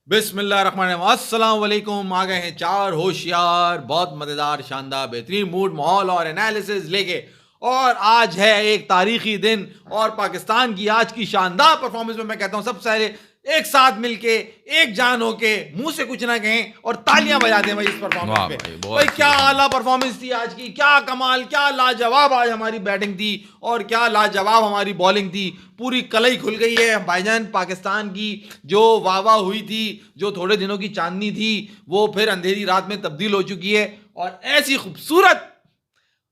बिस्मिल्लाहिर्रहमानिर्रहीम, अस्सलाम वालेकुम। आ गए हैं चार होशियार, बहुत मज़ेदार, शानदार, बेहतरीन मूड, माहौल और एनालिसिस लेके। और आज है एक तारीखी दिन और पाकिस्तान की आज की शानदार परफॉर्मेंस में मैं कहता हूं सबसे पहले एक साथ मिलके एक जान होके मुंह से कुछ ना कहें और तालियां बजा दें भाई इस परफॉर्मेंस पे। भाई क्या आला परफॉर्मेंस थी आज की, क्या कमाल, क्या लाजवाब आज हमारी बैटिंग थी और क्या लाजवाब हमारी बॉलिंग थी। पूरी कलई खुल गई है भाईजान। पाकिस्तान की जो वाह वाह हुई थी, जो थोड़े दिनों की चांदनी थी, वो फिर अंधेरी रात में तब्दील हो चुकी है। और ऐसी खूबसूरत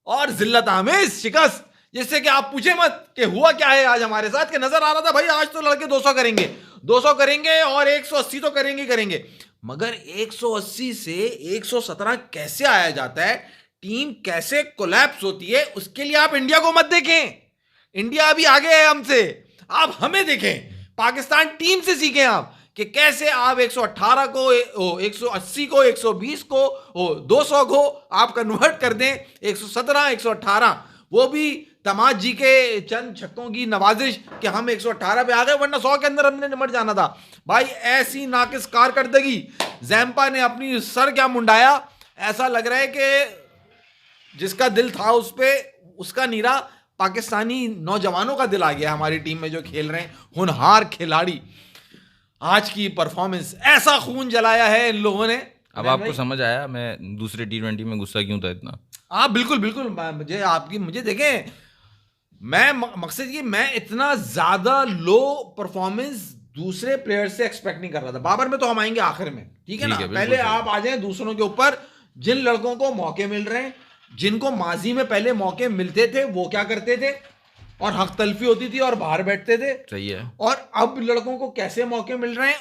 और जिल्लत आमेज शिकस्त जिससे कि आप पूछे मत कि हुआ क्या है आज हमारे साथ, के नजर आ रहा था भाई आज तो लड़के 200 करेंगे, 200 करेंगे और 180 तो करेंगे। मगर 180 से 117 कैसे आया जाता है, टीम कैसे कोलैप्स होती है, उसके लिए आप इंडिया को मत देखें। इंडिया अभी आगे है हमसे, आप हमें देखें। पाकिस्तान टीम से सीखें आप कि कैसे आप 118 को 180 को 120 को 200 को आप कन्वर्ट कर दें 117 118। वो भी दामाद जी के चंद छक्कों की नवाजिश कि हम 118 पे आ गए, वरना 100 के अंदर हमने निमट जाना था। भाई ऐसी नाकिस कारकर्दगी, जैम्पा ने अपनी सर क्या मुंडाया। ऐसा लग रहा है कि जिसका दिल था उस पे उसका नीरा पाकिस्तानी नौजवानों का दिल आ गया हमारी टीम में जो खेल रहे हैं होनहार खिलाड़ी। आज की परफॉर्मेंस, ऐसा खून जलाया है इन लोगों ने। अब आपको समझ आया मैं दूसरे T20 में गुस्सा क्यों था इतना? हाँ बिल्कुल बिल्कुल, मुझे देखें, मैं मकसद ये, मैं इतना ज्यादा लो परफॉर्मेंस दूसरे प्लेयर से एक्सपेक्ट नहीं कर रहा था। बाबर में तो हम आएंगे आखिर में, ठीक है ना। पहले आप आ जाएं दूसरों के ऊपर। जिन लड़कों को मौके मिल रहे हैं, जिनको माजी में पहले मौके मिलते थे, वो क्या करते थे और हक तलफी होती थी और बाहर बैठते थे। सही है। और अब लड़कों को कैसे मौके मिल रहे हैं,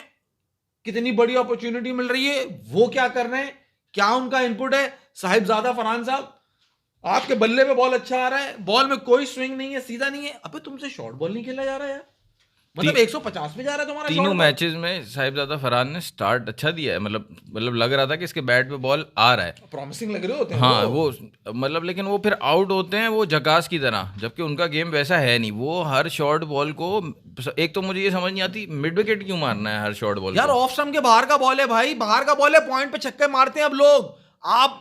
कितनी बड़ी अपॉर्चुनिटी मिल रही है, वो क्या कर रहे हैं, क्या उनका इनपुट है। साहिबजादा फरहान साहब, आपके बल्ले पे बॉल अच्छा आ रहा है, बॉल में कोई स्विंग नहीं है, सीधा नहीं है। अबे तुमसे शॉर्ट बॉल नहीं खेला जा रहा है यार, मतलब 150 पे जा रहा है तुम्हारा। तीनों मैचेस में साहिबजादा फरहान ने स्टार्ट अच्छा दिया है, मतलब लग रहा था कि इसके बैट पे बॉल आ रहा है, प्रॉमिसिंग लग रहे होते हैं। हाँ वो मतलब, लेकिन वो फिर आउट होते हैं वो जकास की तरह, जबकि उनका गेम वैसा है नहीं। वो हर शॉर्ट बॉल को, एक तो मुझे ये समझ नहीं आती मिड विकेट क्यों मारना है हर शॉर्ट बॉल यार। ऑफ स्टंप के बाहर का बॉल है भाई, बाहर का बॉल है, पॉइंट पे छक्के मारते हैं अब लोग। आप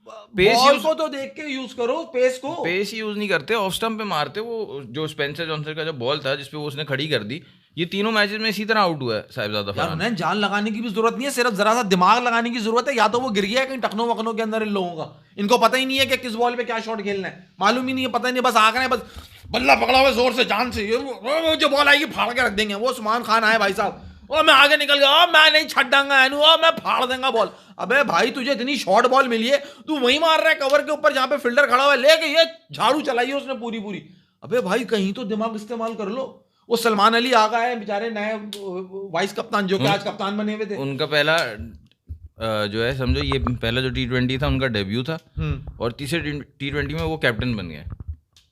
बॉल को तो देख के यूज करो, पेस यूज नहीं करते, ऑफ स्टंप पे मारते। वो जो स्पेंसर जॉनसन का जो बॉल था जिसपे वो उसने खड़ी कर दी, ये तीनों मैचेस में इसी तरह आउट हुआ है साहिबजादा फरहान। उन्हें जान लगाने की भी जरूरत नहीं है, सिर्फ जरा सा दिमाग लगाने की जरूरत है। या तो वो गिर गया है कहीं टखनों वखनों के अंदर इन लोगों का, इनको पता ही नहीं है कि किस बॉल पे क्या शॉट खेलना है, मालूम ही नहीं है, पता ही नहीं, बस आ गए बस बल्ला पकड़ा हुआ जोर से जान से, वो जो बॉल आएगी फाड़ के रख देंगे। वो उस्मान खान आए भाई साहब, ओ मैं आगे निकल गया, ओ मैं नहीं छड्डांगा एनू, ओ मैं फाड़ देंगा बॉल। अबे भाई तुझे इतनी शॉर्ट बॉल मिली है, तू वहीं मार रहा है कवर के ऊपर जहां पे फील्डर खड़ा हुआ है, लेके ये झाड़ू चलाई है उसने पूरी पूरी। अबे भाई कहीं तो दिमाग इस्तेमाल कर लो। वो सलमान अली आ गए हैं बेचारे नए वाइस कप्तान, जो कि आज कप्तान बने हुए थे। उनका पहला जो है समझो, ये पहला जो T20 था उनका डेब्यू था और तीसरे T20 में वो कैप्टन बन गए।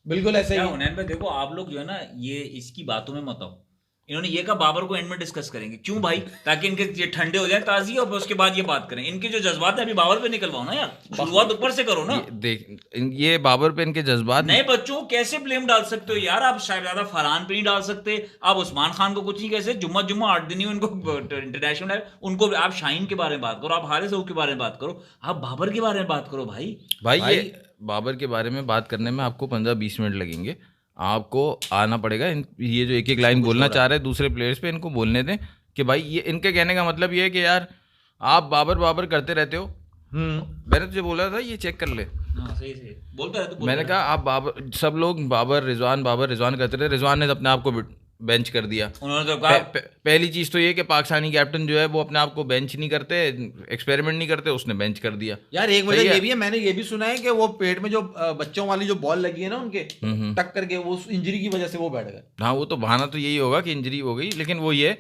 बिल्कुल ऐसे ही। हुनैन भाई देखो, आप लोग जो है ना ये इसकी बातों में मत आओ। इन्होंने ये कहा बाबर को एंड में डिस्कस करेंगे, क्यों भाई? ताकि इनके ये ठंडे हो जाए ताजी, और उसके बाद ये बात करें। इनके जो जज्बात है अभी बाबर पे निकलवाओ ना यार, शुरुआत ऊपर से करो ना। देख ये बाबर पे इनके जज्बात, नए बच्चों को कैसे ब्लेम डाल सकते हो यार? आप शायद फरहान पे नहीं डाल सकते, आप उस्मान खान को कुछ नहीं कह सकते। जुम्मा 8 दिन ही उनको इंटरनेशनल है, उनको आप शाहीन के बारे में बात करो, आप हारिस रऊफ के बारे में बात करो, आप बाबर के बारे में बात करो भाई। ये बाबर के बारे में बात करने में आपको 15-20 मिनट लगेंगे। आपको आना पड़ेगा। ये जो एक एक लाइन बोलना चाह रहे हैं दूसरे प्लेयर्स पे, इनको बोलने दें कि भाई ये, इनके कहने का मतलब ये है कि यार आप बाबर करते रहते हो। मैंने तुझे बोला था ये चेक कर ले। सही बोलता रहते। मैंने कहा आप बाबर, सब लोग बाबर रिजवान करते रहे, रिजवान ने अपने आप को बेंच कर दिया। उन्होंने तो कहा पहली चीज तो ये कि पाकिस्तानी कैप्टन जो है वो अपने आप को बेंच नहीं करते, एक्सपेरिमेंट नहीं करते, उसने बेंच कर दिया। यार एक वजह ये भी है, मैंने ये भी सुना है कि वो पेट में जो बच्चों वाली जो बॉल लगी है ना उनके टक करके, वो इंजरी की वजह से वो बैठ गए। हाँ वो तो बहाना तो यही होगा कि इंजरी हो गई, लेकिन वो ये,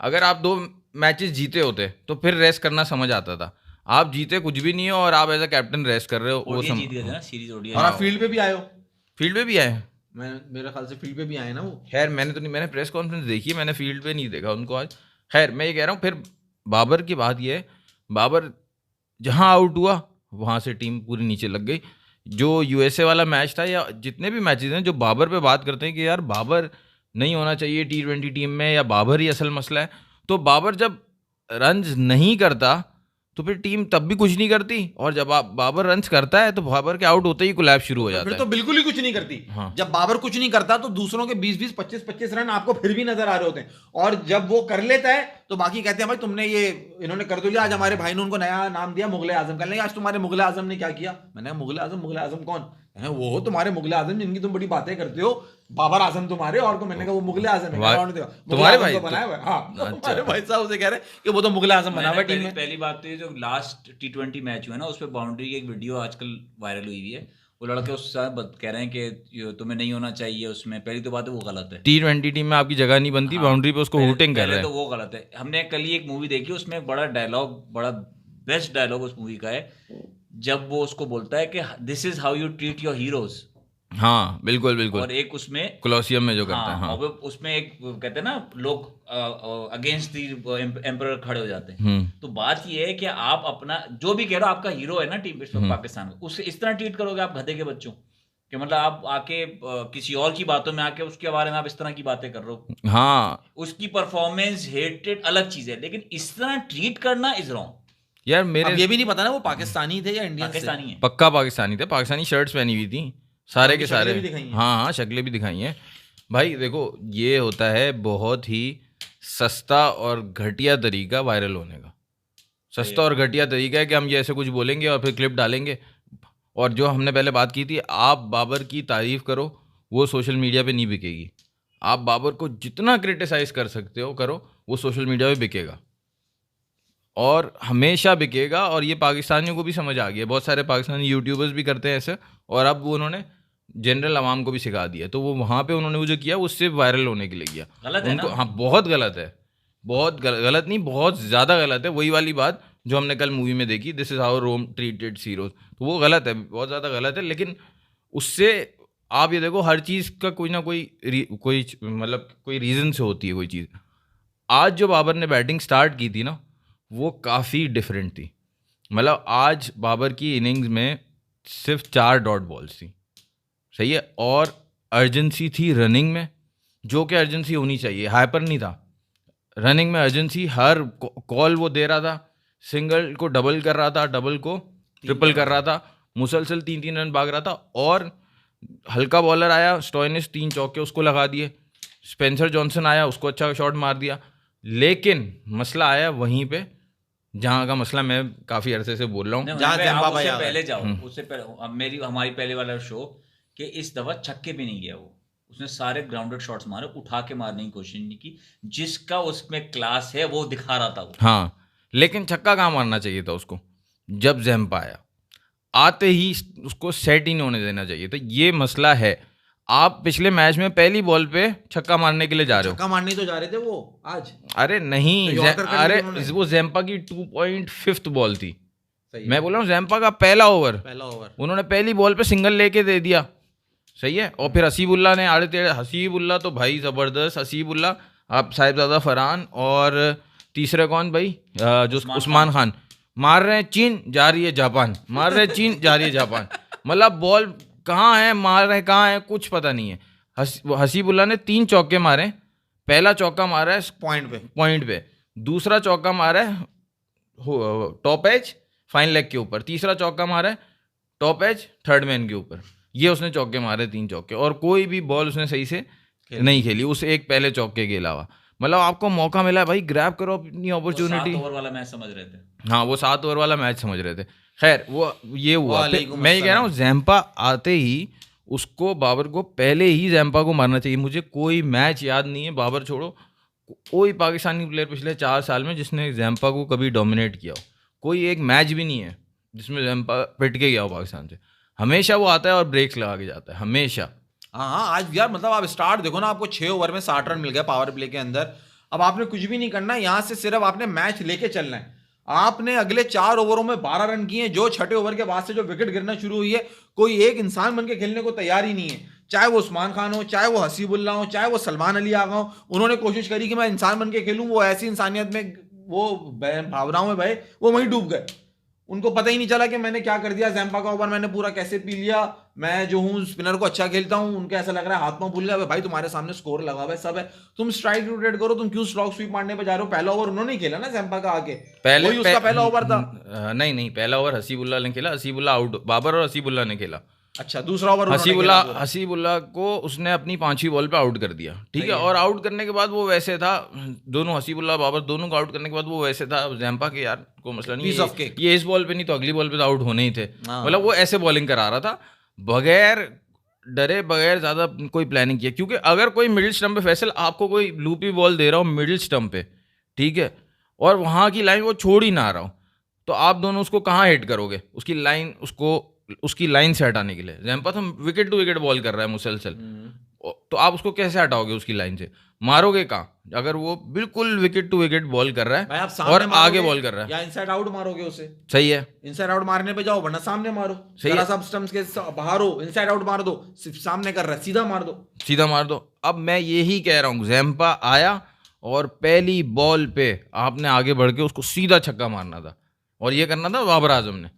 अगर आप 2 मैचेस जीते होते तो फिर रेस्ट करना समझ आता था। आप जीते कुछ भी नहीं हो और आप एज अ कैप्टन रेस्ट कर रहे हो, वो जीत गए थे ना सीरीज ओडीआई। और आप फील्ड पे भी आए हो। फील्ड पे भी आए हैं, मेरे ख्याल से फील्ड पे भी आए ना वो। खैर मैंने तो नहीं, मैंने प्रेस कॉन्फ्रेंस देखी है, मैंने फील्ड पे नहीं देखा उनको आज। खैर मैं ये कह रहा हूँ, फिर बाबर की बात ये है, बाबर जहाँ आउट हुआ वहाँ से टीम पूरी नीचे लग गई। जो USA वाला मैच था या जितने भी मैचेस हैं जो बाबर पे बात करते हैं कि यार बाबर नहीं होना चाहिए T20 टीम में या बाबर ही असल मसला है, तो बाबर जब रन्स नहीं करता तो फिर टीम तब भी कुछ नहीं करती, और जब आप बाबर रन्स करता है तो बाबर के आउट होते ही कोलैप्स शुरू हो जाता फिर है। तो बिल्कुल ही कुछ नहीं करती। हाँ। जब बाबर कुछ नहीं करता तो दूसरों के 20-20 25-25 रन आपको फिर भी नजर आ रहे होते हैं, और जब वो कर लेता है तो बाकी कहते हैं भाई तुमने ये इन्होंने कर तो लिया। आज हमारे भाई ने उनको नया नाम दिया मुगले आजम। कहने लगे आज तुम्हारे मुगले आजम ने क्या किया? मैंने कहा मुगले आजम कौन? वो तुम्हारे मुगले आजम जिनकी तुम बड़ी बातें करते हो, बाबर आजम तुम्हारे, और को मैंने कहा वो मुगले आजम है। तुम्हारे भाई बनाया हुआ है। हाँ, तुम्हारे भाई साहब उसे कह रहे हैं कि वो तो मुगले आजम बना हुआ टीम में। पहली बात तो ये जो लास्ट T20 मैच हुआ है ना, उस पे बाउंड्री की एक वीडियो आजकल वायरल हुई हुई है। वो लड़के उसके साथ कह रहे हैं कि तुम्हें नहीं होना चाहिए उसमें। पहली तो बात है वो गलत है। T20 टीम में आपकी जगह नहीं बनती, बाउंड्री पे उसको हूटिंग कर रहे हैं तो वो गलत है। हमने कल ही एक मूवी देखी, उसमें एक बड़ा डायलॉग, बड़ा बेस्ट डायलॉग उस मूवी का है, जब वो उसको बोलता है कि this is how you treat your heroes. हाँ बिल्कुल बिल्कुल। और एक उसमें कोलोसियम में जो करता है। हाँ। और उसमें एक कहते हैं ना लोग अगेंस्ट दी एम्परर खड़े हो जाते हैं। तो बात ये है कि आप अपना जो भी कह रहे हो, आपका हीरो है ना टीम पाकिस्तान का, उससे इस तरह ट्रीट करोगे आप गधे के बच्चों कि मतलब आप आके किसी और की बातों में आके उसके बारे में आप इस तरह की बातें कर रहे हो। हाँ, उसकी परफॉर्मेंस हेटेड अलग चीज है, लेकिन इस तरह ट्रीट करना इज रॉन्ग। यार मेरे अब ये भी नहीं पता ना वो पाकिस्तानी थे या इंडियन? पाकिस्तानी है, पक्का पाकिस्तानी थे। पाकिस्तानी शर्ट्स पहनी हुई थी सारे के सारे। शक्लें भी दिखाई हैं। हाँ, शक्लें भी दिखाई हैं। भाई देखो, ये होता है बहुत ही सस्ता और घटिया तरीका वायरल होने का। सस्ता और घटिया तरीका है कि हम ये ऐसे कुछ बोलेंगे और फिर क्लिप डालेंगे। और जो हमने पहले बात की थी, आप बाबर की तारीफ करो, वो सोशल मीडिया पे नहीं बिकेगी। आप बाबर को जितना क्रिटिसाइज कर सकते हो करो, वो सोशल मीडिया पे बिकेगा और हमेशा बिकेगा। और ये पाकिस्तानियों को भी समझ आ गया। बहुत सारे पाकिस्तानी यूट्यूबर्स भी करते हैं ऐसे, और अब वो उन्होंने जनरल आवाम को भी सिखा दिया। तो वो वहाँ पे उन्होंने वो जो किया वो सिर्फ वायरल होने के लिए किया। गलत है उनको ना? हाँ, बहुत गलत है। बहुत गलत नहीं, बहुत ज़्यादा गलत है। वही वाली बात जो हमने कल मूवी में देखी, this is how Rome treated heroes, तो वो गलत है, बहुत ज़्यादा गलत है। लेकिन उससे आप ये देखो, हर चीज़ का कोई ना कोई मतलब कोई रीज़न से होती है कोई चीज़। आज जो बाबर ने बैटिंग स्टार्ट की थी ना, वो काफ़ी डिफरेंट थी। मतलब आज बाबर की इनिंग्स में सिर्फ 4 डॉट बॉल्स थी, सही है, और अर्जेंसी थी रनिंग में, जो कि अर्जेंसी होनी चाहिए। हाइपर नहीं था, रनिंग में अर्जेंसी। हर कॉल वो दे रहा था, सिंगल को डबल कर रहा था, डबल को ट्रिपल कर रहा था, मुसलसल 3-3 रन भाग रहा था। और हल्का बॉलर आया स्टोइनिस, 3 चौके उसको लगा दिए। स्पेंसर जॉनसन आया, उसको अच्छा शॉट मार दिया। लेकिन मसला आया वहीं पे जहाँ का मसला मैं काफ़ी अरसे से बोल रहा हूँ। उससे पहले जाओ, उससे पहले हमारी पहले वाला शो कि इस दफा छक्के भी नहीं गया वो। उसने सारे ग्राउंडेड शॉट्स मारे, उठा के मारने की कोशिश नहीं की। जिसका उसमें क्लास है वो दिखा रहा था वो। हाँ, लेकिन छक्का कहाँ मारना चाहिए था उसको? जब जैम्पा आया, आते ही उसको सेट ही नहीं होने देना चाहिए था। ये मसला है। आप पिछले मैच में पहली बॉल पे छक्का मारने के लिए जा रहे हो। छक्का मारने तो जा रहे थे वो आज। अरे नहीं, तो अरे वो जैम्पा की 2.5 बॉल थी। मैं बोल रहा हूँ जैम्पा का पहला ओवर उन्होंने पहली बॉल पे सिंगल लेके दे दिया, सही है। और फिर हसीबुल्ला ने आड़े टेढ़े, हसीबुल्ला तो भाई ज़बरदस्त। हसीबुल्ला, आप साहिबजादा फरहान, और तीसरे कौन भाई, जो उस्मान खान मार रहे हैं। चीन जा रही है जापान, मार रहे हैं चीन जा रही है जापान। मतलब बॉल कहाँ है, मार रहे हैं कहाँ है, कुछ पता नहीं है। हसीबुल्ला ने 3 चौके मारे। पहला चौका मारा है पॉइंट पे, दूसरा चौका मारा है टॉप एज फाइन लेग के ऊपर, तीसरा चौका मारा है टॉप एज थर्ड मैन के ऊपर। ये उसने चौके मारे, 3 चौके, और कोई भी बॉल उसने सही से नहीं खेली उस एक पहले चौके के अलावा। मतलब आपको मौका मिला है भाई, ग्रैब करो अपनी अपॉर्चुनिटी। 7 ओवर वाला मैच समझ रहे थे। हाँ, वो 7 ओवर वाला मैच समझ रहे थे। खैर वो ये हुआ। मैं ये कह रहा हूँ, जैम्पा आते ही उसको, बाबर को पहले ही जैम्पा को मारना चाहिए। मुझे कोई मैच याद नहीं है, बाबर छोड़ो, कोई पाकिस्तानी प्लेयर पिछले 4 साल में जिसने जैम्पा को कभी डोमिनेट किया हो। कोई एक मैच भी नहीं है जिसमें जैम्पा पिट के गया हो पाकिस्तान से। हमेशा वो आता है और ब्रेक्स लगा के जाता है, हमेशा। हाँ, आज यार मतलब आप स्टार्ट देखो ना, आपको 6 ओवर में 60 रन मिल गया पावर प्ले के अंदर। अब आपने कुछ भी नहीं करना, यहाँ से सिर्फ आपने मैच लेके चलना है। आपने अगले 4 ओवरों में 12 रन किए। जो 6ठे ओवर के बाद से जो विकेट गिरना शुरू हुई है, कोई एक इंसान बन के खेलने को तैयार ही नहीं है। चाहे वो उस्मान खान हो, चाहे वो हसीबुल्ला हो, चाहे वो सलमान अली आगा हो। उन्होंने कोशिश करी कि मैं इंसान बन के खेलूं, वो ऐसी इंसानियत में, वो भावनाओं में भाई वो वहीं डूब गए। उनको पता ही नहीं चला कि मैंने क्या कर दिया, जैम्पा का ओवर मैंने पूरा कैसे पी लिया, मैं जो हूँ स्पिनर को अच्छा खेलता हूँ, उनको ऐसा लग रहा है हाथ पांव भूल गया। भाई तुम्हारे सामने स्कोर लगा हुआ है, सब है, तुम स्ट्राइक रोटेट करो, तुम क्यों स्ट्रोक स्वीप मारने पे जा रहे हो? पहला ओवर उन्होंने ही खेला ना जैम्पा का आके, वही उसका पहला ओवर था। नहीं, पहला ओवर हसीबुल्ला ने खेला, हसीबुल्ला आउट, बाबर और हसीबुल्ला ने खेला। अच्छा, दूसरा ओवर हसीबुल्ला को उसने अपनी 5वीं बॉल पे आउट कर दिया, ठीक है। और आउट करने के बाद वो वैसे था, दोनों हसीबुल्ला बाबर दोनों को आउट करने के बाद वो वैसे था जैम्पा के यार को मसला नहीं, ये इस बॉल पे नहीं तो अगली बॉल पे तो आउट होने ही थे। मतलब वो ऐसे बॉलिंग करा रहा था बगैर डरे, बगैर ज्यादा कोई प्लानिंग किया। क्योंकि अगर कोई मिडिल स्टंप पे, फैसल आपको कोई लूपी बॉल दे रहा हो मिडिल स्टंप पे, ठीक है, और वहां की लाइन वो छोड़ ही ना रहा हो, तो आप दोनों उसको कहाँ हिट करोगे? उसकी लाइन, उसकी लाइन से हटाने के लिए जैम्पा तो विकेट टू विकेट बॉल कर रहा है मुसलसल, तो आप उसको कैसे हटाओगे उसकी लाइन से? मारोगे कहाँ अगर वो बिल्कुल विकेट टू विकेट बॉल कर रहा है और आगे बॉल कर रहा है? या इनसाइड आउट मारोगे उसे, सही है, इनसाइड आउट मारने पे जाओ, वरना सामने मारो, जरा सा स्टंप्स के बाहर हो, इनसाइड आउट मार दो, सिर्फ सामने कर रहा है सीधा मार दो। अब मैं यही कह रहा हूँ, जैम्पा आया और पहली बॉल पे आपने आगे बढ़ के उसको सीधा छक्का मारना था, और ये करना था बाबर आजम ने,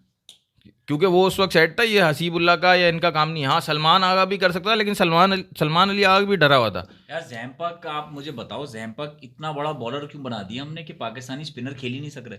क्योंकि वो उस वक्त सेट था। ये हसीबुल्ला का या इनका काम नहीं। हाँ, सलमान आगा भी कर सकता है, लेकिन सलमान अली आगा भी डरा हुआ था यार। जैम्पा का आप मुझे बताओ, जैम्पा इतना बड़ा बॉलर क्यों बना दिया हमने कि पाकिस्तानी स्पिनर खेल ही नहीं सक रहे?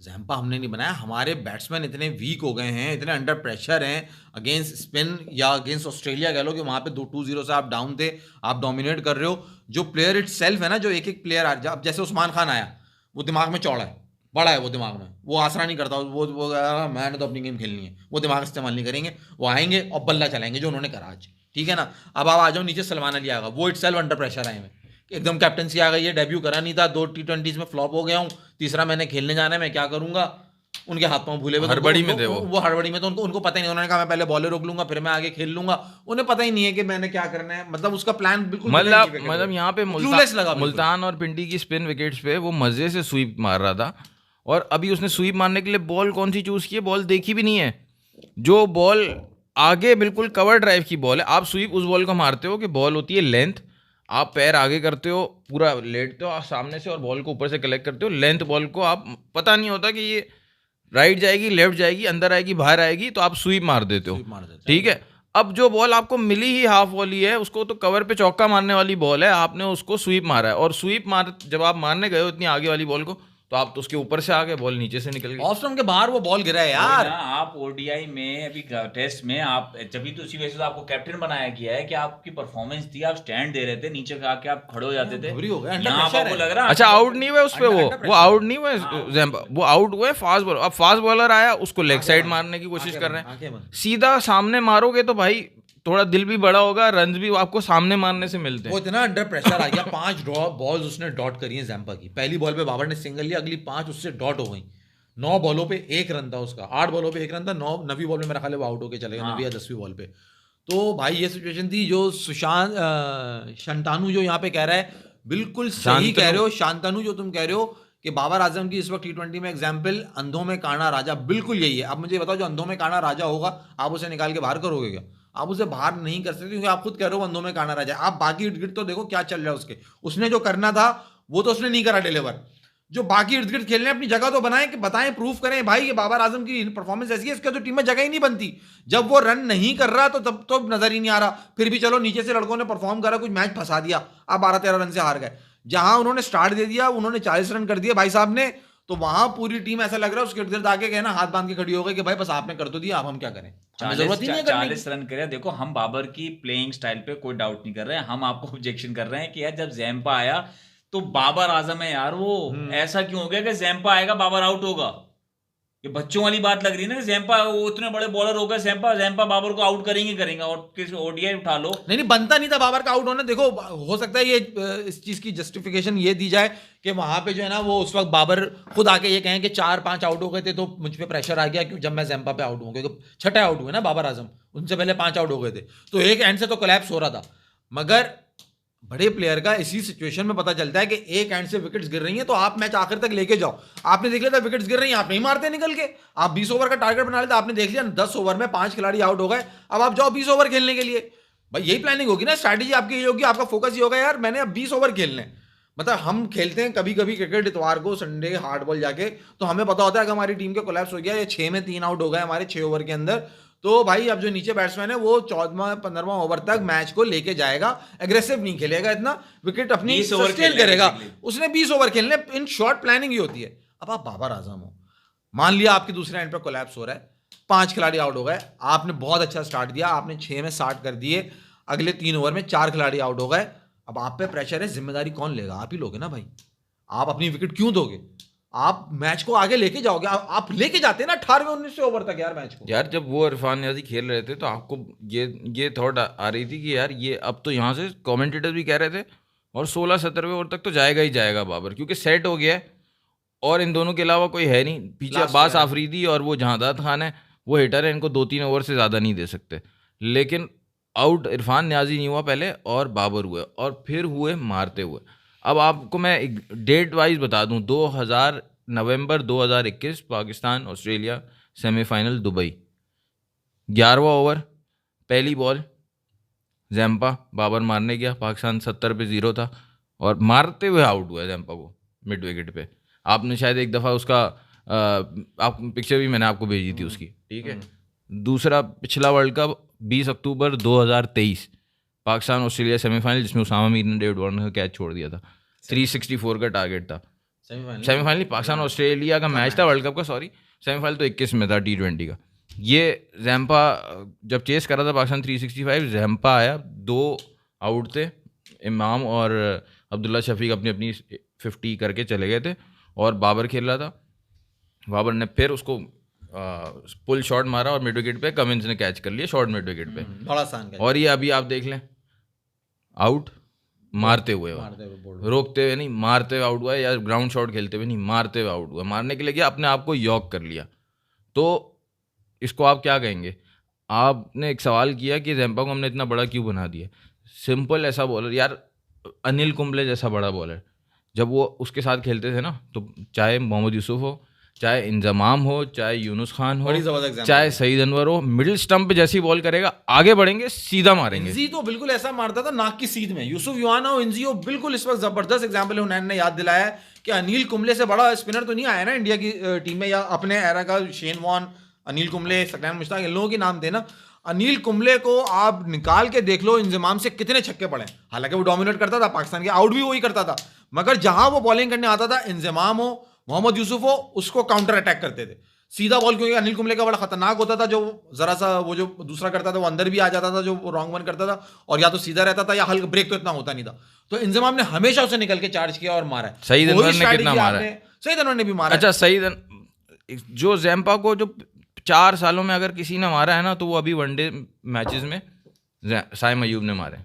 जैम्पा हमने नहीं बनाया, हमारे बैट्समैन इतने वीक हो गए हैं, इतने अंडर प्रेशर हैं अगेंस्ट स्पिन या अगेंस्ट ऑस्ट्रेलिया कह लो, कि वहाँ पे 2-0 से आप डाउन थे, आप डोमिनेट कर रहे हो। जो प्लेयर इट सेल्फ है ना, जो एक प्लेयर अब जैसे उस्मान खान आया, वो दिमाग में चौड़ा है, बड़ा है, वो दिमाग में वो आसरा नहीं करता, वो मैंने तो अपनी गेम खेलनी है, वो दिमाग इस्तेमाल नहीं करेंगे, वो आएंगे और बल्ला चलाएंगे जो उन्होंने करा आज, ठीक है ना। अब आप आ जाओ नीचे, सलमान अली आएगा, वो इट सेल्फ अंडर प्रेशर आए हुए, एकदम कैप्टनसी आ गई है, डेब्यू करा नहीं था, 2 T20s में फ्लॉप हो गया हूँ, तीसरा मैंने खेलने जाना है, मैं क्या करूंगा? उनके हाथ पांव भूले हुए, हड़बड़ी में थे वो हड़बड़ी में, तो उनको पता ही नहीं, उन्होंने कहा मैं पहले बॉलर रोक लूंगा फिर मैं आगे खेल लूंगा, उन्हें पता ही नहीं है कि मैंने क्या करना है। मतलब उसका प्लान बिल्कुल मतलब यहाँ पे मुल्तान और पिंडी की स्पिन विकेट्स पे वो मजे से स्वीप मार रहा था, और अभी उसने स्वीप मारने के लिए बॉल कौन सी चूज की है? बॉल देखी भी नहीं है, जो बॉल आगे बिल्कुल कवर ड्राइव की बॉल है। आप स्वीप उस बॉल को मारते हो कि बॉल होती है लेंथ, आप पैर आगे करते हो, पूरा लेटते हो आप सामने से और बॉल को ऊपर से कलेक्ट करते हो। लेंथ बॉल को आप पता नहीं होता कि ये राइट जाएगी, लेफ्ट जाएगी, अंदर आएगी, बाहर आएगी, तो आप स्वीप मार देते हो, ठीक है। अब जो बॉल आपको मिली ही हाफ वॉली है, उसको तो कवर पे चौका मारने वाली बॉल है, आपने उसको स्वीप मारा है, और स्वीप जब आप मारने गए हो इतनी आगे वाली बॉल को, तो आप तो उसके ऊपर से आ गए, बॉल नीचे से निकल गई, ऑफ स्टंप के बाहर वो बॉल गिरा है यार। आप ओडीआई में अभी टेस्ट में आप जब तो उसी वजह से आपको कैप्टन बनाया गया है कि आपकी परफॉर्मेंस थी, आप स्टैंड दे रहे थे, नीचे आके आप खड़े हो जाते थे, आपको लग रहा। अच्छा, आउट नहीं हुए उस पे, वो आउट नहीं हुए, वो आउट हुए फास्ट बॉलर। अब फास्ट बॉलर आया, उसको लेग साइड मारने की कोशिश कर रहे हैं, सीधा सामने मारोगे तो भाई थोड़ा दिल भी बड़ा होगा, रन भी आपको सामने मारने से मिलते हैं। वो इतना अंडर प्रेशर आ गया, 5 बॉल्स उसने डॉट करी है जैम्पा की। पहली बॉल पे बाबर ने सिंगल लिया, अगली 5 उससे डॉट हो गई। 9 बॉलों पे 1 रन था उसका, 8 बॉलों पे 1 रन था, 9वीं बॉल में मेरा ख्याल है वो आउट होकर चले गए, 9वीं या 10वीं बॉल पे। तो भाई ये सिचुएशन थी। जो सुशांत शंतानु जो यहाँ पे कह रहा है, बिल्कुल सही कह रहे हो शांतानु, जो तुम कह रहे हो कि बाबर आजम की इस वक्त T20 में एग्जाम्पल अंधों में काना राजा, बिल्कुल यही है। अब मुझे बताओ, जो अंधों में काना राजा होगा, आप उसे निकाल के बाहर करोगे क्या? आप उसे बाहर नहीं कर सकते, क्योंकि आप खुद कह रहे हो अंधों में काना राजा। आप बाकी इर्द गिर्द तो देखो क्या चल रहा है उसके, उसने जो करना था वो तो उसने नहीं करा डिलीवर। जो बाकी इर्द गिर्द खेलने अपनी जगह तो बनाएं, कि बताएं, प्रूफ करें भाई ये बाबर आजम की परफॉर्मेंस ऐसी है, इसके तो टीम में जगह ही नहीं बनती। जब वो रन नहीं कर रहा तो तब तो नजर ही नहीं आ रहा, फिर भी चलो नीचे से लड़कों ने परफॉर्म करा, कुछ मैच फंसा दिया, आप 12-13 रन से हार गए। जहां उन्होंने स्टार्ट दे दिया, उन्होंने 40 रन कर दिए भाई साहब ने, तो वहां पूरी टीम ऐसा लग रहा है उसके इर्द गिर्द आके कहना हाथ बांध के खड़ी हो गई कि भाई बस आपने कर तो दिया, अब हम क्या करें, 40 रन करे। देखो, हम बाबर की प्लेइंग स्टाइल पे कोई डाउट नहीं कर रहे हैं, हम आपको ऑब्जेक्शन कर रहे हैं कि यार जब जैम्पा आया तो बाबर आजम है यार, वो ऐसा क्यों हो गया कि जैम्पा आएगा बाबर आउट होगा? ये बच्चों वाली बात लग रही है ना, जैम्पा वो इतने बड़े बॉलर हो गए, जैम्पा बाबर को आउट करेंगे और किस ओडीआई उठा लो। नहीं, बनता नहीं था बाबर का आउट होना। देखो, हो सकता है ये इस चीज की जस्टिफिकेशन ये दी जाए कि वहां पे जो है ना, वो उस वक्त बाबर खुद आके ये कहें कि 4-5 आउट हो गए थे, तो मुझ पे प्रेशर आ गया क्यों जब मैं जैम्पा पे आउट हूँ, क्योंकि 6ठे आउट हुए ना बाबर आजम, उनसे पहले 5 आउट हो गए थे, तो एक एंड से तो कोलैप्स हो रहा था। मगर बड़े प्लेयर का इसी सिचुएशन में पता चलता है कि एक एंड से विकेट्स गिर रही हैं, तो आप मैच आखिर तक लेके जाओ। आपने देख लिया था विकेट्स गिर रही हैं, आप नहीं मारते निकल के, आप 20 ओवर का टारगेट बना लेते, आपने देख लिया 10 ओवर में 5 खिलाड़ी आउट हो गए, अब आप जाओ 20 ओवर खेलने के लिए। भाई यही प्लानिंग होगी ना, स्ट्रैटेजी आपकी यही होगी, आपका फोकस ये होगा यार मैंने अब 20 ओवर खेलने। मतलब हम खेलते हैं कभी कभी क्रिकेट इतवार को संडे हार्ड बॉल जाके, तो हमें पता होता है कि हमारी टीम के कोलैप्स हो गया या 6 में 3 आउट हो गए हमारे 6 ओवर के अंदर, तो भाई अब जो नीचे बैट्समैन है वो 14वां-15वां ओवर तक मैच को लेके जाएगा, एग्रेसिव नहीं खेलेगा इतना, विकेट अपनी 20 ओवर सस्टेन खेलना है करेगा। basically। उसने 20 ओवर खेलने, इन शॉर्ट प्लानिंग ही होती है। अब आप बाबर आजम हो, मान लिया आपके दूसरे एंड पे कोलैप्स हो रहा है, 5 खिलाड़ी आउट हो गए, आपने बहुत अच्छा स्टार्ट दिया, आपने 6 में 60 कर दिए, अगले 3 ओवर में 4 खिलाड़ी आउट हो गए, अब आप पे प्रेशर है, जिम्मेदारी कौन लेगा? आप ही लोगे ना भाई। आप अपनी विकेट क्यों दोगे? आप मैच को आगे लेके जाओगे, आप लेके जाते ना 18वें-19वें ओवर तक यार मैच को। यार जब वो इरफान नियाजी खेल रहे थे तो आपको ये थॉट आ रही थी कि यार ये अब तो यहाँ से कमेंटेटर भी कह रहे थे और 16-17वें ओवर तक तो जाएगा ही जाएगा बाबर, क्योंकि सेट हो गया है और इन दोनों के अलावा कोई है नहीं पीछे। Last Abbas player। आफरीदी और वो जहांदाद खान है, वो हिटर है, इनको 2-3 ओवर से ज़्यादा नहीं दे सकते। लेकिन आउट इरफान नियाजी नहीं हुआ पहले और बाबर हुए, और फिर हुए मारते हुए। अब आपको मैं एक डेट वाइज बता दूं, नवंबर 2021 पाकिस्तान ऑस्ट्रेलिया सेमीफाइनल दुबई, 11वां ओवर, पहली बॉल, जैम्पा बाबर मारने गया, पाकिस्तान 70 पे 0 था और मारते हुए आउट हुआ जैम्पा को मिड विकेट पे। आपने शायद एक दफ़ा उसका आप पिक्चर भी मैंने आपको भेजी थी उसकी, ठीक है। दूसरा पिछला वर्ल्ड कप 20 अक्टूबर 2023 पाकिस्तान ऑस्ट्रेलिया सेमीफाइनल, जिसमें उसामा मीर ने डेविड वार्नर का कैच छोड़ दिया था, 364 का टारगेट था। सेमीफाइनल पाकिस्तान ऑस्ट्रेलिया का मैच था, वर्ल्ड कप का, सॉरी, सेमीफाइनल तो 21 में था T20 का। ये जैम्पा जब चेस करा था पाकिस्तान 365, जैम्पा आया, 2 आउट थे, इमाम और अब्दुल्ला शफीक अपनी अपनी 50 करके चले गए थे और बाबर खेल रहा था। बाबर ने फिर उसको पुल शॉट मारा और मिड विकेट पे कमिंस ने कैच कर लिया, शॉर्ट मिड विकेट पे, बड़ा आसान और ये अभी आप देख लें आउट मारते हुए, रोकते हुए नहीं, मारते हुए आउट हुआ है, या ग्राउंड शॉट खेलते हुए नहीं, मारते हुए आउट हुआ। मारने के लिए क्या, अपने आप को यॉक कर लिया। तो इसको आप क्या कहेंगे? आपने एक सवाल किया कि जैम्पा को हमने इतना बड़ा क्यों बना दिया। सिंपल, ऐसा बॉलर यार, अनिल कुंबले जैसा बड़ा बॉलर जब वो उसके साथ खेलते थे ना, तो चाहे मोहम्मद यूसुफ हो, चाहे इंजमाम हो, चाहे यूनुस खान हो, चाहे सईद अनवर हो, मिडिल स्टंप पे जैसी बॉल करेगा, आगे बढ़ेंगे, सीधा मारेंगे। इंजी तो बिल्कुल ऐसा मारता था नाक की सीध में। यूसुफ युवाना हो, इंजी हो, बिल्कुल इस वक्त जबरदस्त एग्जाम्पल है। हुनैन ने याद दिलाया है कि अनिल कुंबले से बड़ा स्पिनर तो नहीं आया ना इंडिया की टीम में, या अपने एरा का शेन वॉर्न, अनिल कुंबले, सकलैन मुश्ताक, इन लोगों के नाम थे ना। अनिल कुंबले को आप निकाल के देख लो, इंजमाम से कितने छक्के पड़े। हालांकि वो डोमिनेट करता था पाकिस्तान के, आउट भी वही करता था, मगर जहां वो बॉलिंग करने आता था, इंजमाम हो, मोहम्मद यूसुफ हो, उसको काउंटर अटैक करते थे सीधा बॉल। क्योंकि अनिल कुंबले का बड़ा खतरनाक होता था, जो जरा सा वो जो दूसरा करता था वो अंदर भी आ जाता था, जो रॉन्ग वन करता था, और या तो सीधा रहता था या हल्का ब्रेक तो इतना होता नहीं था। तो इंजमाम ने हमेशा उसे निकल के चार्ज किया और मारा। सईद अनवर ने कितना मारा है? सईद अनवर ने भी मारा। अच्छा, जो जैम्पा को जो 4 सालों में अगर किसी ने मारा है ना, तो वो अभी वनडे मैचेस में साइम अयूब ने मारे।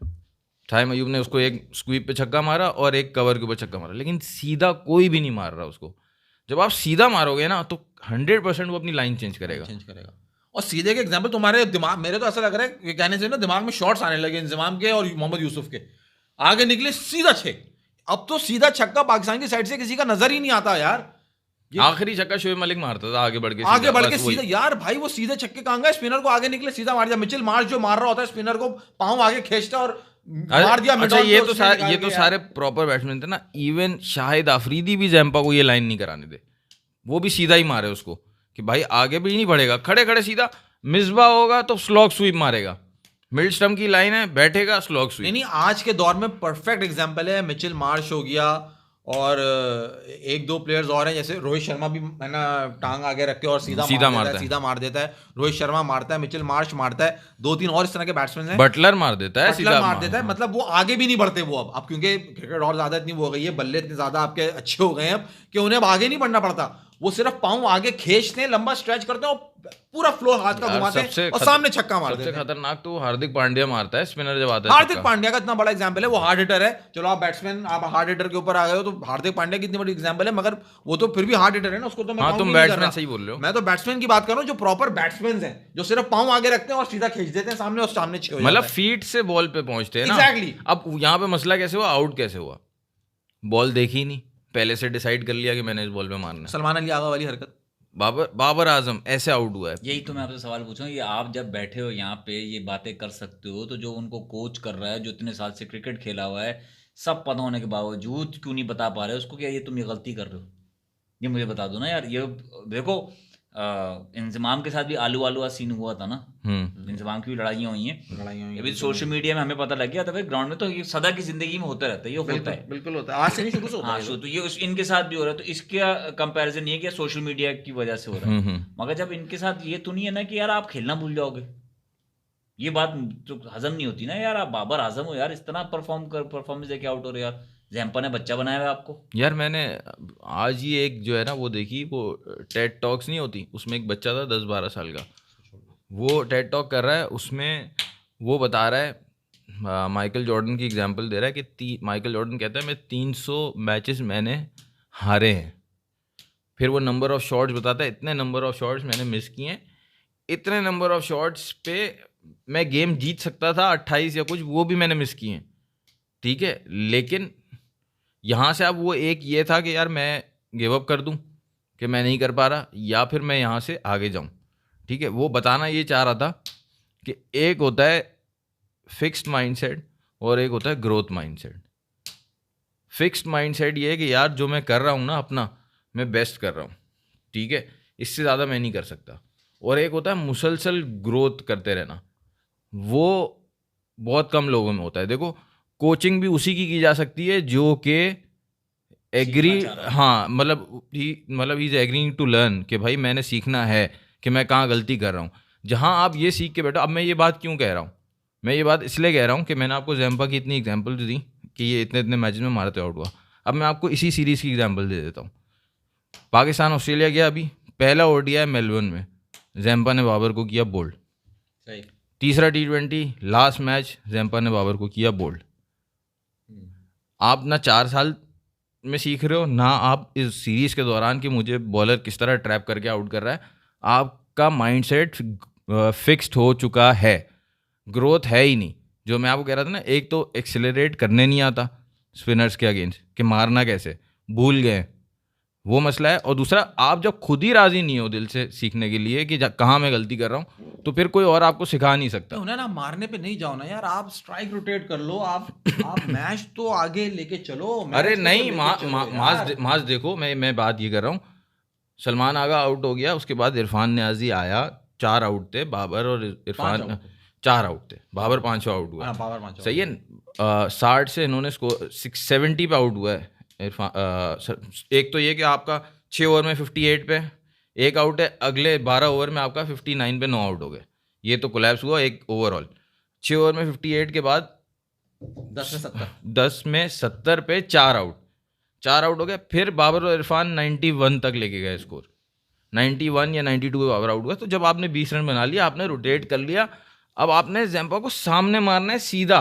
साइम अयूब ने उसको एक स्वीप पे छक्का मारा और एक कवर के ऊपर छक्का मारा, लेकिन सीधा कोई भी नहीं मार रहा उसको। जब आप सीधा मारोगे ना, तो 100% वो अपनी लाइन चेंज करेगा। और सीधे के एग्जांपल तुम्हारे दिमाग, मेरे तो ऐसा लग रहा है कहने से ना दिमाग में शॉट्स आने लगे इंजमाम के और मोहम्मद यूसुफ के। आगे निकले सीधा 6, अब तो सीधा छक्का पाकिस्तान की साइड से किसी का नजर ही नहीं आता यार। आखिरी छक्का शोएब मलिक मारता था आगे बढ़ के सीधा। यार भाई वो सीधे छक्के कहां गए? स्पिनर को आगे निकले सीधा मार दिया। मिचेल मार्श जो मार रहा होता है स्पिनर को, पांव आगे खींचता और मार दिया। अच्छा, ये तो सारे प्रॉपर बैट्समैन थे ना। इवन शाहिद आफरीदी भी जैम्पा को ये लाइन नहीं कराने दे, वो भी सीधा ही मारे उसको कि भाई आगे भी नहीं बढ़ेगा, खड़े खड़े सीधा। मिसबा होगा तो स्लॉग स्वीप मारेगा, मिड स्टंप की लाइन है, बैठेगा, स्लॉग स्वीप। नहीं, आज के दौर में परफेक्ट एग्जांपल है मिचेल मार्श हो गया, और 1-2 प्लेयर्स और हैं, जैसे रोहित शर्मा भी है ना, टांग आगे रख के और सीधा मार देता है। रोहित शर्मा मारता है, मिचेल मार्श मारता है, 2-3 और इस तरह के बैट्समैन हैं। बटलर मार देता है, सीधा मार देता है। मतलब वो आगे भी नहीं बढ़ते वो अब क्योंकि क्रिकेट और ज्यादा इतनी वो हो गई है, बल्ले इतने ज्यादा आपके अच्छे हो गए हैं अब कि उन्हें अब आगे नहीं बढ़ना पड़ता। वो सिर्फ पांव आगे खींचते हैं, लंबा स्ट्रेच करते हैं और पूरा फ्लो हाथ का घुमाते हैं और सामने छक्का मारते हैं। सबसे खतरनाक तो हार्दिक पांड्या मारता है, स्पिनर जब आता है। हार्दिक पांड्या का इतना बड़ा एग्जांपल है, वो हार्ड हिटर है। चलो आप बैट्समैन, आप हार्ड हिटर के ऊपर आ गए हो, तो हार्दिक पांड्या की इतनी बड़ी एग्जांपल है, मगर वो तो फिर भी हार्ड हिटर है ना, उसको तो मैं तुम बैट्समैन सही बोल रहे हो। मैं तो बैट्समैन की बात कर रहा हूँ, जो प्रॉपर बैट्समैन हैं, जो सिर्फ पांव आगे रखते हैं और सीधा खींच देते हैं सामने, और सामने छह हो जाता है। मतलब फीट से बॉल पे पहुंचते हैं ना। एग्जैक्टली। अब यहाँ पे मसला कैसे हुआ, आउट कैसे हुआ? बॉल देखी ही नहीं, पहले से डिसाइड कर लिया कि मैंने इस बॉल पे मारना है। सलमान अली आगा वाली हरकत। बाबर आजम ऐसे आउट हुआ है। यही तो मैं आपसे सवाल पूछूं, ये आप जब बैठे हो यहाँ पे ये बातें कर सकते हो, तो जो उनको कोच कर रहा है, जो इतने साल से क्रिकेट खेला हुआ है, सब पता होने के बावजूद क्यों नहीं बता पा रहे उसको, क्या ये तुम ये गलती कर रहे हो, ये मुझे बता दो ना यार। ये देखो इंजमाम के साथ भी आलू वालू सीन हुआ था ना, इंजमाम की भी लड़ाइयाँ हुई हैं, अभी सोशल मीडिया में हमें पता लग गया था, फिर ग्राउंड में तो ये सदा की जिंदगी में होता रहता है, ये होता है, बिल्कुल होता है, आज से नहीं शुरू से होता हाँ है। तो ये इनके साथ भी हो रहा है, तो इसका कंपैरिजन ये कि सोशल मीडिया की वजह से हो रहा है, मगर जब इनके साथ ये तो नहीं है ना कि यार आप खेलना भूल जाओगे, ये बात तो हजम नहीं होती ना यार। आप बाबर आजम हो यार, इस तरह परफॉर्मेंस देके आउट हो रहे यार, जैम्पा ने बच्चा बनाया है आपको। यार मैंने आज ही एक जो है ना वो देखी, वो टेड टॉक्स नहीं होती, उसमें एक बच्चा था 10-12 साल का, वो टेड टॉक कर रहा है, उसमें वो बता रहा है माइकल जॉर्डन की एग्जांपल दे रहा है कि माइकल जॉर्डन कहता है मैं 300 मैचेस मैंने हारे हैं, फिर वो नंबर ऑफ शॉट्स बताता है, इतने नंबर ऑफ शॉट्स मैंने मिस किए हैं, इतने नंबर ऑफ शॉट्स पे मैं गेम जीत सकता था 28 या कुछ, वो भी मैंने मिस किए हैं, ठीक है। लेकिन यहाँ से अब वो एक ये था कि यार मैं गिव अप कर दूं कि मैं नहीं कर पा रहा, या फिर मैं यहाँ से आगे जाऊं, ठीक है। वो बताना ये चाह रहा था कि एक होता है फिक्स्ड माइंडसेट और एक होता है ग्रोथ माइंडसेट। फिक्स्ड माइंडसेट ये है कि यार जो मैं कर रहा हूँ ना अपना, मैं बेस्ट कर रहा हूँ, ठीक है, इससे ज़्यादा मैं नहीं कर सकता। और एक होता है मुसलसल ग्रोथ करते रहना, वो बहुत कम लोगों में होता है। देखो कोचिंग भी उसी की जा सकती है जो कि एग्री, हाँ मतलब he is agreeing to learn कि भाई मैंने सीखना है कि मैं कहाँ गलती कर रहा हूँ। जहाँ आप ये सीख के बैठो, अब मैं ये बात क्यों कह रहा हूँ, मैं ये बात इसलिए कह रहा हूँ कि मैंने आपको जैम्पा की इतनी एग्जाम्पल दी कि ये इतने इतने मैचेस में मारते आउट हुआ, अब मैं आपको इसी सीरीज़ की एग्जाम्पल दे देता हूँ। पाकिस्तान ऑस्ट्रेलिया गया, अभी पहला ओडीआई मेलबर्न में, जैम्पा ने बाबर को किया बोल्ड, तीसरा T20 लास्ट मैच जैम्पा ने बाबर को किया बोल्ड। आप ना 4 साल में सीख रहे हो, ना आप इस सीरीज़ के दौरान कि मुझे बॉलर किस तरह ट्रैप करके आउट कर रहा है, आपका माइंडसेट फिक्स्ड हो चुका है, ग्रोथ है ही नहीं। जो मैं आपको कह रहा था ना, एक तो एक्सेलरेट करने नहीं आता स्पिनर्स के अगेंस्ट कि मारना कैसे, भूल गए, वो मसला है। और दूसरा, आप जब खुद ही राजी नहीं हो दिल से सीखने के लिए कि कहाँ मैं गलती कर रहा हूँ, तो फिर कोई और आपको सिखा नहीं सकता। उन्हें ना मारने पे नहीं जाओ ना यार, आप स्ट्राइक रोटेट कर लो, आप मैच तो आगे लेके चलो। अरे नहीं, मास देखो, मैं बात ये कर रहा हूँ, सलमान आगा आउट हो गया, उसके बाद इरफान नियाजी आया, 4 आउट थे, बाबर और इरफान 4 आउट थे, बाबर 5 आउट हुआ, सही है। 60 से इन्होंने स्कोर 70 पे आउट हुआ है इरफान। एक तो ये कि आपका 6 ओवर में 58 पे एक आउट है, अगले 12 ओवर में आपका 59 पे 9 आउट हो गए, ये तो कोलैप्स हुआ एक ओवरऑल। 6 ओवर में 58 के बाद 10 में 70 पे 4 आउट हो गए, फिर बाबर और इरफान 91 तक लेके गए स्कोर, 91 या 92 पे बाबर आउट हुआ। तो जब आपने 20 रन बना लिया, आपने रोटेट कर लिया, अब आपने जैम्पा को सामने मारना है सीधा।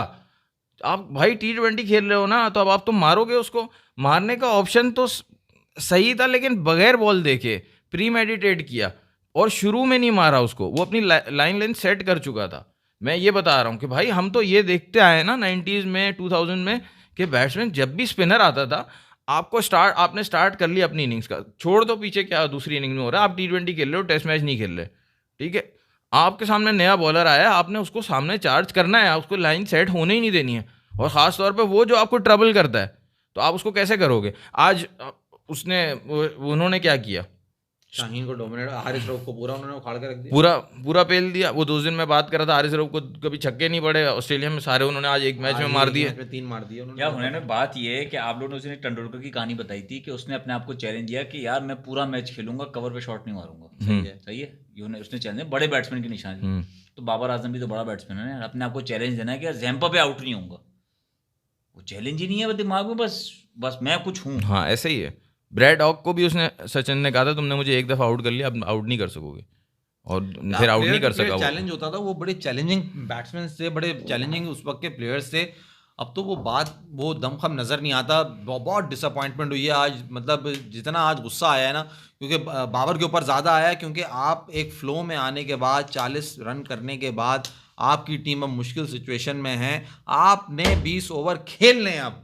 आप भाई T20 खेल रहे हो ना, तो अब आप तो मारोगे उसको, मारने का ऑप्शन तो सही था, लेकिन बगैर बॉल देखे प्री मेडिटेट किया और शुरू में नहीं मारा उसको, वो अपनी लाइन लेंथ सेट कर चुका था। मैं ये बता रहा हूँ कि भाई हम तो ये देखते आए ना 90s में 2000 में कि बैट्समैन जब भी स्पिनर आता था, आपने स्टार्ट कर लिया अपनी इनिंग्स का, छोड़ दो पीछे क्या दूसरी इनिंग में हो रहा है, आप T20 खेल रहे हो, टेस्ट मैच नहीं खेल रहे, ठीक है। आपके सामने नया बॉलर आया, आपने उसको सामने चार्ज करना है, उसको लाइन सेट होने ही नहीं देनी है, और ख़ास तौर पे वो जो आपको ट्रबल करता है, तो आप उसको कैसे करोगे। आज उन्होंने क्या किया, शाहीन को डोमिनेट, हारिस रऊफ को पूरा उन्होंने उखाड़ के रख दिया, पूरा पेल दिया। वो 2 दिन में बात कर रहा था, हारिस रऊफ को कभी छक्के नहीं पड़े ऑस्ट्रेलिया में, सारे उन्होंने आज एक मैच में मार दिए, 3 मार दिए यार। उन्होंने बात ये है कि आप लोगों ने उसने टेंडुलकर की कहानी बताई थी कि उसने अपने आप को चैलेंज दिया कि यार मैं पूरा मैच खेलूंगा, कवर पे शॉट नहीं मारूंगा, सही है, उसने चैलेंज, बड़े बैट्समैन की निशानी। तो बाबर आजम भी तो बड़ा बैट्समैन है, अपने आप को चैलेंज देना है कि यार जैम्पा पे आउट नहीं होऊंगा, वो चैलेंज ही नहीं है दिमाग में, बस मैं कुछ हूँ। हाँ ऐसे ही है। ब्रैड हॉक को भी उसने, सचिन ने कहा था तुमने मुझे एक दफ़ा आउट कर लिया, अब आउट नहीं कर सकोगे, और फिर आउट नहीं कर सका। चैलेंज होता था, वो बड़े चैलेंजिंग बैट्समैन से, बड़े चैलेंजिंग उस वक्त के प्लेयर्स से। अब तो वो दमखम नज़र नहीं आता, बहुत डिसअपॉइंटमेंट हुई है आज, मतलब जितना आज गुस्सा आया है ना, क्योंकि बाबर के ऊपर ज़्यादा आया है, क्योंकि आप एक फ़्लो में आने के बाद 40 रन करने के बाद आपकी टीम अब मुश्किल सिचुएशन में है, आपने 20 ओवर खेलने हैं, अब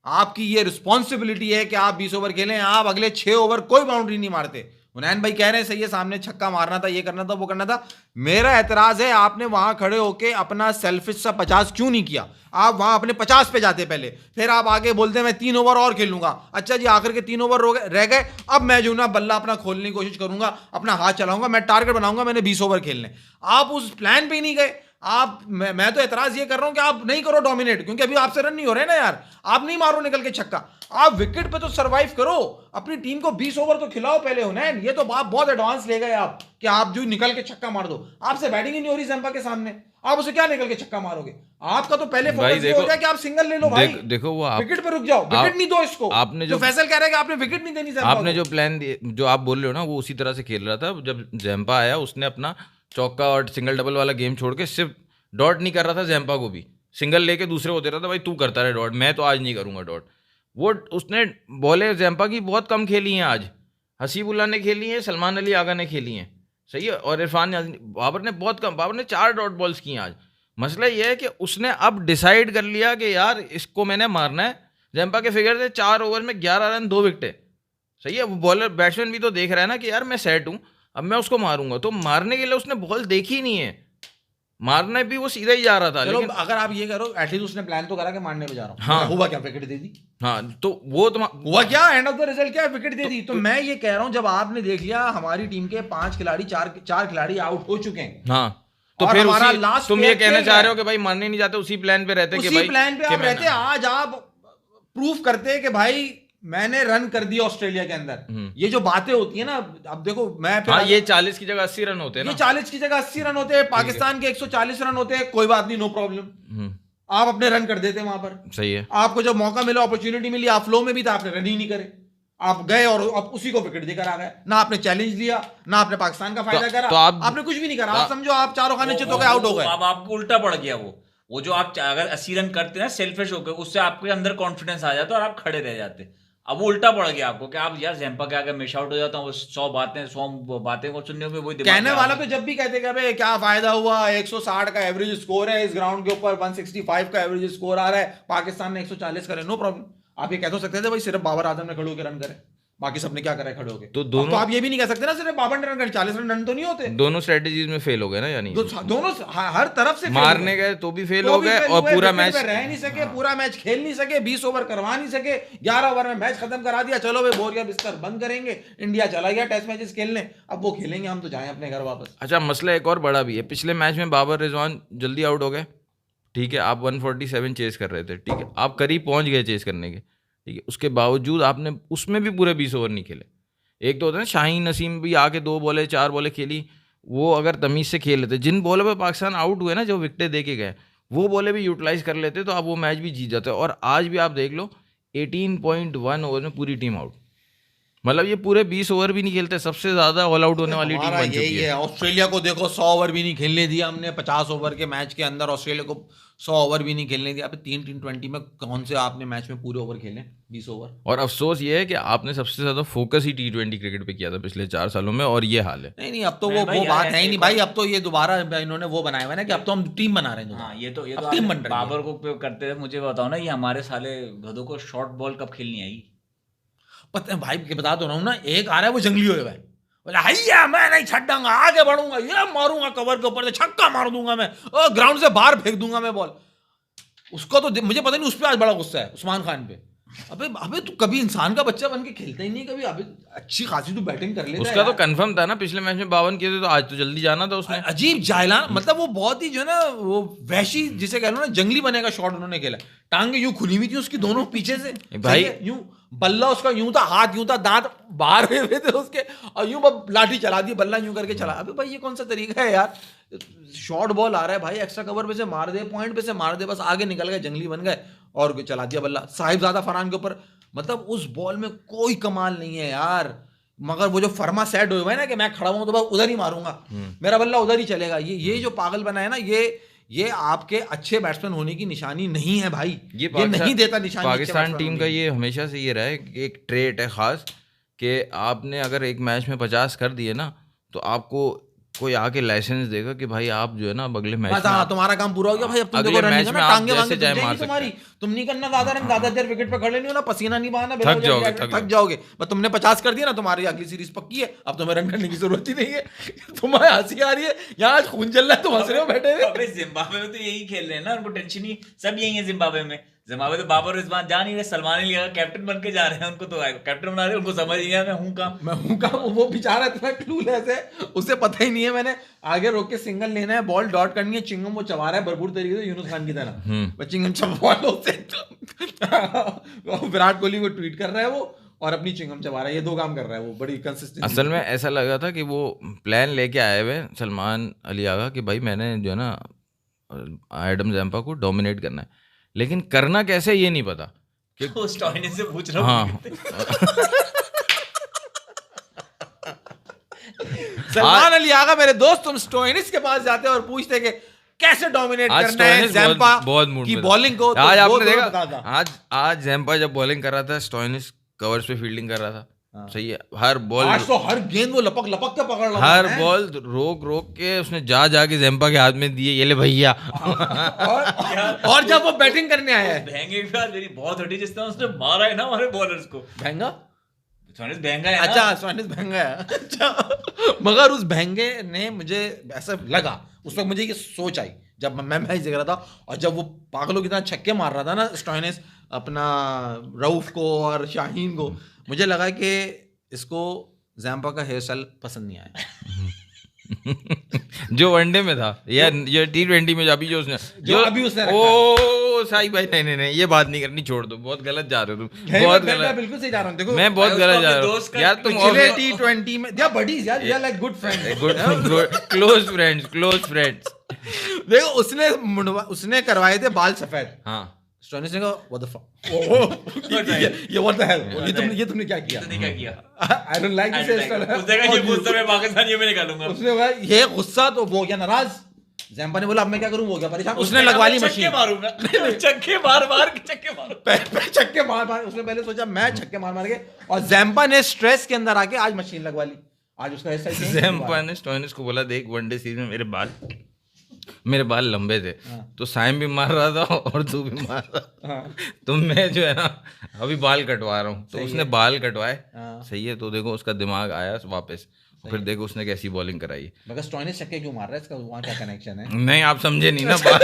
आपकी ये रिस्पॉन्सिबिलिटी है कि आप 20 ओवर खेलें, आप अगले 6 ओवर कोई बाउंड्री नहीं मारते, हुनैन भाई कह रहे हैं सही है, सामने छक्का मारना था, ये करना था, वो करना था। मेरा एतराज है आपने वहां खड़े होके अपना सेल्फिश सा 50 क्यों नहीं किया? आप वहां अपने 50 पे जाते पहले, फिर आप आगे बोलते मैं 3 ओवर और खेलूंगा। अच्छा जी, आखिर के 3 ओवर रह गए, अब मैं जो ना बल्ला अपना खोलने की कोशिश करूंगा, अपना हाथ चलाऊंगा, मैं टारगेट बनाऊंगा, मैंने 20 ओवर खेलने। आप उस प्लान पे ही नहीं गए। आप मैं तो एतराज ये कर रहा हूं कि आप नहीं करो डोमिनेट, क्योंकि अभी आपसे रन नहीं हो रहे ना यार। आप नहीं मारो निकल के छक्का, आप विकेट पे तो सरवाइव करो, अपनी टीम को 20 ओवर तो खिलाओ पहले। हुनैन ये तो आप बहुत एडवांस ले गए आप कि आप जो निकल के छक्का मार दो। आपसे बैटिंग ही नहीं हो रही ज़ैम्पा के सामने, आप उसे क्या निकल के छक्का मारोगे? आपका तो पहले फोकस ये हो गया कि आप सिंगल ले लो भाई। देखो वो विकेट पे रुक जाओ, विकेट नहीं दो इसको। आपने जो फैसल कह रहा है कि आपने विकेट नहीं देनी ज़ैम्पा आपने जो प्लान जो आप बोल रहे हो ना, वो उसी तरह से खेल रहा था। जब ज़ैम्पा आया उसने अपना चौका और सिंगल डबल वाला गेम छोड़ के सिर्फ डॉट नहीं कर रहा था, ज़ैम्पा को भी सिंगल लेके दूसरे को दे रहा था, भाई तू करता रहे डॉट, मैं तो आज नहीं करूंगा डॉट। वो उसने बॉलें ज़ैम्पा की बहुत कम खेली हैं आज, हसीबुल्ला ने खेली हैं, सलमान अली आगा ने खेली हैं, सही है, और इरफान बाबर ने बहुत कम, बाबर ने 4 डॉट बॉल्स की हैं आज। मसला ये है कि उसने अब डिसाइड कर लिया कि यार इसको मैंने मारना है। ज़ैम्पा के फिगर थे 4 ओवर में 11 रन 2 विकेटें, सही है। वो बॉलर बैट्समैन भी तो देख रहा है ना कि यार मैं सेट हूँ, अब मैं उसको मारूंगा। तो मारने के लिए उसने बॉल देखी नहीं है, मारने भी वो सीधा ही जा रहा था। लेकिन अगर आप ये करो, एटलीस्ट उसने प्लान तो करा कि मारने पे जा रहा हूं। हाँ, हुआ क्या? विकेट दे दी। हाँ, तो वो हुआ क्या? एंड ऑफ द रिजल्ट क्या है? विकेट दे दी। तो मैं ये कह रहा हूं, जब आपने देख लिया हमारी टीम के 5 खिलाड़ी, 4 खिलाड़ी आउट हो चुके हैं, हाँ, तो और फिर हमारा उसी लास्ट तुम ये प्लेयर कहना खेल चाह रहा रहे हो है। कि भाई मारने नहीं जाते, उसी प्लान पे रहते कि उसी भाई प्लान पे कि आप मैं रहते। आज आप प्रूफ करते कि भाई मैंने रन कर दिया ऑस्ट्रेलिया के अंदर। ये जो बातें होती है ना, अब देखो मैं हाँ, ये 40 की जगह 80 रन होते हैं ये ना, 40 की जगह 80 रन होते हैं, पाकिस्तान के 140 रन होते हैं, कोई बात नहीं, नो प्रॉब्लम। आप अपने रन कर देते वहां पर, सही है। आपको जब मौका मिला, अपॉर्चुनिटी मिली, आप फ्लो में भी था, आपने रन ही नहीं करे, आप गए और आप उसी को विकेट देकर आ गए। ना आपने चैलेंज लिया, ना आपने पाकिस्तान का फायदा करा, तो आपने कुछ भी नहीं करा। आप समझो आप चारों खाने चित होकर आउट हो गए। अब आपको उल्टा पड़ गया। वो जो आप अगर 80 रन करते ना सेल्फिश होकर, उससे आपके अंदर कॉन्फिडेंस आ जाता और आप खड़े रह जाते। अब वो उल्टा पड़ गया आपको कि आप यार ज़ैम्पा के आगे मिस आउट हो जाता हूँ, 100 बातें को सुनने में वही कहने वाला तो जब भी कहते हैं भाई क्या फायदा हुआ, 160 का एवरेज स्कोर है इस ग्राउंड के ऊपर, 165 का एवरेज स्कोर आ रहा है, पाकिस्तान ने 140 करे, नो प्रॉब्लम। आप ये कह तो सकते थे भाई सिर्फ बाबर आजम ने खड़े होकर रन करे, बाकी सबने क्या करा है खड़े होके। तो दोनों, तो आप ये भी नहीं कह सकते ना सिर्फ बाबर ने रन करे, 40 रन तो नहीं होते। दोनों स्ट्रेटेजीज में फेल हो गए ना, यानी दोनों हर तरफ से मारने गए तो भी फेल हो गए, और पूरा मैच रह नहीं सके, पूरा मैच खेल नहीं सके, 20 ओवर करवा नहीं सके, 11 ओवर में मैच खत्म करा दिया। चलो भाई बोरिया बिस्तर बंद करेंगे, इंडिया चला गया टेस्ट मैचेस खेलने, अब वो खेलेंगे, हम तो जाएं अपने घर वापस। अच्छा, मसला एक और बड़ा भी है। पिछले मैच में बाबर रिजवान जल्दी आउट हो गए, ठीक है, आप 147 चेस कर रहे थे, ठीक है, आप करीब पहुंच गए चेस करने के, ठीक है, उसके बावजूद आपने उसमें भी पूरे 20 ओवर नहीं खेले। एक तो होता है ना, शाहीन नसीम भी आके 2 बॉलें 4 बॉलें खेली, वो अगर तमीज़ से खेल लेते, जिन बॉलों पे पाकिस्तान आउट हुए ना, जो विकेटें दे के गए, वो बॉलें भी यूटिलाइज कर लेते तो आप वो मैच भी जीत जाते। और आज भी आप देख लो 18.1 ओवर में पूरी टीम आउट, मतलब ये पूरे 20 ओवर भी नहीं खेलते, सबसे ज़्यादा ऑल आउट होने वाली टीम बन चुकी है। ऑस्ट्रेलिया को देखो 100 ओवर भी नहीं खेलने दिया हमने, 50 ओवर के मैच के अंदर ऑस्ट्रेलिया को 100 ओवर भी नहीं खेलने दिया। 3 T20 में कौन से आपने मैच में पूरे ओवर खेले? 20 ओवर। और अफसोस ये है कि आपने सबसे ज़्यादा फोकस ही T20 क्रिकेट पे किया था पिछले 4 सालों में, और ये हाल है। नहीं अब तो वो बात है ही नहीं भाई, अब तो ये दोबारा इन्होंने वो बनाया हुआ है ना कि अब तो हम टीम बना रहे हैं। हाँ, ये तो टीम बन रही है। बाबर को करते थे। मुझे बताओ ना, ये हमारे साले गधों को शॉर्ट बॉल कब खेलनी आई? पता है भाई, बता तो रहा हूँ ना, एक आ रहा है वो जंगली हुए भाई, बोला हैया मैं नहीं छड्डांगा, आगे बढ़ूंगा, ये मारूंगा कवर के ऊपर से, छक्का मार दूंगा मैं, और ग्राउंड से बाहर फेंक दूंगा मैं बॉल। उसको तो मुझे पता नहीं, उस पर आज बड़ा गुस्सा है उस्मान खान पे। अबे तू कभी इंसान का बच्चा बन के खेलता ही नहीं कभी। अबे अच्छी खासी तू बैटिंग कर लेता है। उसका तो कंफर्म था ना, पिछले मैच में 52 किए थे, तो आज तो जल्दी जाना था उसने। अजीब जायलान, मतलब वो बहुत ही जो है ना, वो वैशी जिसे कह लो ना, जंगली बनेगा शॉट उन्होंने खेला। टांगे यूं खुली हुई थी उसकी दोनों पीछे से भाई, यूं बल्ला उसका यूं था, हाथ यूं था, दांत बाहर हुए थे उसके, और यूं लाठी चला दी, बल्ला यूं करके चला। अबे भाई ये कौन सा तरीका है यार? शॉर्ट बॉल आ रहा है भाई, एक्स्ट्रा कवर पे से मार दे, पॉइंट पे से मार दे, बस आगे निकल गए, जंगली बन गए और चला दिया बल्ला साहिबजादा फरहान के ऊपर। मतलब उस बॉल में कोई कमाल नहीं है यार, मगर वो जो फर्मा सेट हुआ है ना कि मैं खड़ा हूं तो बस उधर ही मारूंगा, मेरा बल्ला उधर ही चलेगा, ये जो पागल बना है ना, ये आपके अच्छे बैट्समैन होने की निशानी नहीं है भाई। ये नहीं देता निशानी। पाकिस्तान टीम का ये हमेशा से ये रहा है, एक ट्रेट है खास, कि आपने अगर एक मैच में 50 कर दिए ना, तो आपको कोई आके लाइसेंस देगा कि भाई आप जो है ना अब अगले मैच बस में हाँ, तुम्हारा काम पूरा हो गया भाई, अब तुम अगले देखो रन मैच नहीं में करना, आप टांगे जैसे वांगे चाहे तुम मार जाएंगी सकते तुम्हारी, तुम नहीं करना ज्यादा रन, ज्यादा देर विकेट पे खड़े नहीं होना, पसीना नहीं बहाना, थक जाओगे, थक जाओगे। बस तुमने 50 कर दिया ना, तुम्हारी अगली सीरीज पक्की है, अब तुम्हें रन करने की जरूरत ही नहीं है। तुम्हें हंसी आ रही है, यहाँ आज खून चल रहा है, तुम हंस रहे हो बैठे हुए। अबे जिम्बाब्वे में तो यही खेल रहे हैं ना, उनको टेंशन ही सब यही है जिम्बाब्वे में। जिम्बाब्वे तो बाबर रिजवान जा नहीं रहे, सलमान अली कैप्टन बन के जा रहे हैं, उनको तो कैप्टन बना रहे हैं, उनको समझ नहीं आया मैं हूँ कहाँ। वो बेचारा इतना क्लूलेस है, उसे पता ही नहीं है मैंने आगे रोक के सिंगल लेना है, बॉल डॉट करनी है, चिंगम वो चबा रहा है भरपूर तरीके से यूनुस खान की तरह, चिंगम चबा लो से। विराट कोहली को ट्वीट कर रहा है वो, और अपनी चिंगम चबा रहा है, ये दो काम कर रहा है वो, बड़ी कंसिस्टेंट। असल में ऐसा लगा था कि वो प्लान लेके आए हुए सलमान अली आगा कि भाई मैंने जो है ना एडम ज़ैम्पा को डोमिनेट करना है, लेकिन करना कैसे ये नहीं पता कि वो स्टॉइनिस से पूछ रहा हूँ। हाँ सलमान अली आगा मेरे दोस्त, तुम स्टोइनिस के पास जाते और पूछते कि कैसे डोमिनेट आज करना है स्टोइनिस ज़ैम्पा बहुत मूड की में था। बॉलिंग को, तो आज वो आपने तुम्हें देखा, बताता। आज ज़ैम्पा जब बॉलिंग कर रहा था, स्टोइनिस कवर्स पे फील्डिंग कर रहा था, सही है, हर बॉल आज तो हर गेंद वो लपक लपक के पकड़ रहा हर था, बॉल रोक रोक के उसने जा के ज़ैम्पा के हाथ में दिए, ये ले भैया। और जब वो बैटिंग करने आया है, भैंगे के बाद मेरी बहुत हटी, जिस तरह उसने मारा है ना हमारे बॉलर्स को। भैंगा, स्टॉइनिस भैंगा है ना। अच्छा स्टोइनिस भैंगा है, अच्छा। मगर उस भैंगे ने मुझे ऐसा लगा, उस वक्त मुझे ये सोच आई जब मैं मैच देख रहा था, और जब वो पागलों की तरह छक्के मार रहा था ना स्टोइनिस अपना रऊफ को और शाहीन को, मुझे लगा कि इसको ज़ैम्पा का हेयर स्टाइल पसंद नहीं आया। जो वनडे में था या ये T20 में अभी जो उसने रखा। ओ साई भाई, नहीं ये बात नहीं करनी, छोड़ दो, बहुत गलत जा रहे हो तुम, बहुत मैं गलत, बिल्कुल सही जा रहा हूँ, देखो मैं बहुत भाई, गलत उसको जा अपने रहा दोस्त हूँ का यार, तुम पिछले T20 में या बडीज यार, या like good friend, close friends. देखो उसने करवाए थे बाल सफेद, हाँ स्टोइनिस ने कहा व्हाट द फक, ये व्हाट द हेल, ये तुमने क्या किया, तूने क्या किया? I don't like this hair style. उसने कहा ये गुस्सा मैं पाकिस्तानियों में निकालूंगा। उसने कहा ये गुस्सा, तो वो हो गया नाराज, ज़ैम्पा ने बोला अब मैं क्या करूं, वो हो गया परेशान, उसने लगवा ली मशीन, छक्के मारूंगा, छक्के मार के छक्के मारूंगा। छक्के मार, उसने पहले सोचा मैं छक्के मार के, और ज़ैम्पा ने स्ट्रेस के अंदर आके आज मशीन लगवा ली, आज उसका हेयर स्टाइल ज़ैम्पा ने स्टोइनिस को बोला, देख वनडे सीरीज में मेरे बाल लंबे थे, तो साइम भी मार रहा था और तू भी मार रहा, तो मैं जो है ना अभी बाल कटवा रहा हूँ, तो उसने बाल कटवाए, सही है, तो देखो उसका दिमाग आया वापस, फिर देखो उसने कैसी बॉलिंग कराई। मगर स्टोइनिस छक्के क्यों मार रहा है, इसका वहाँ क्या कनेक्शन है? नहीं आप समझे नहीं ना बात।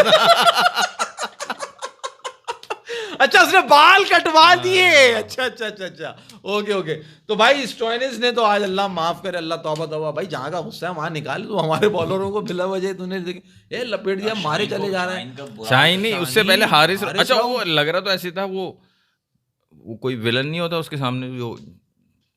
अच्छा उसने बाल कटवा दिए, अच्छा, ओके। तो भाई स्टोइनिस ने तो आज अल्लाह माफ करे, अल्लाह तौबा तौबा, भाई जहाँ का गुस्सा है वहाँ निकाल, तो हमारे बॉलरों को बिला वजह तूने ये लपेट दिया, मारे चले जा रहे हैं। शाहीन नहीं, उससे पहले हारिस, अच्छा वो लग रहा तो ऐसे था, वो कोई विलन नहीं होता उसके सामने, वो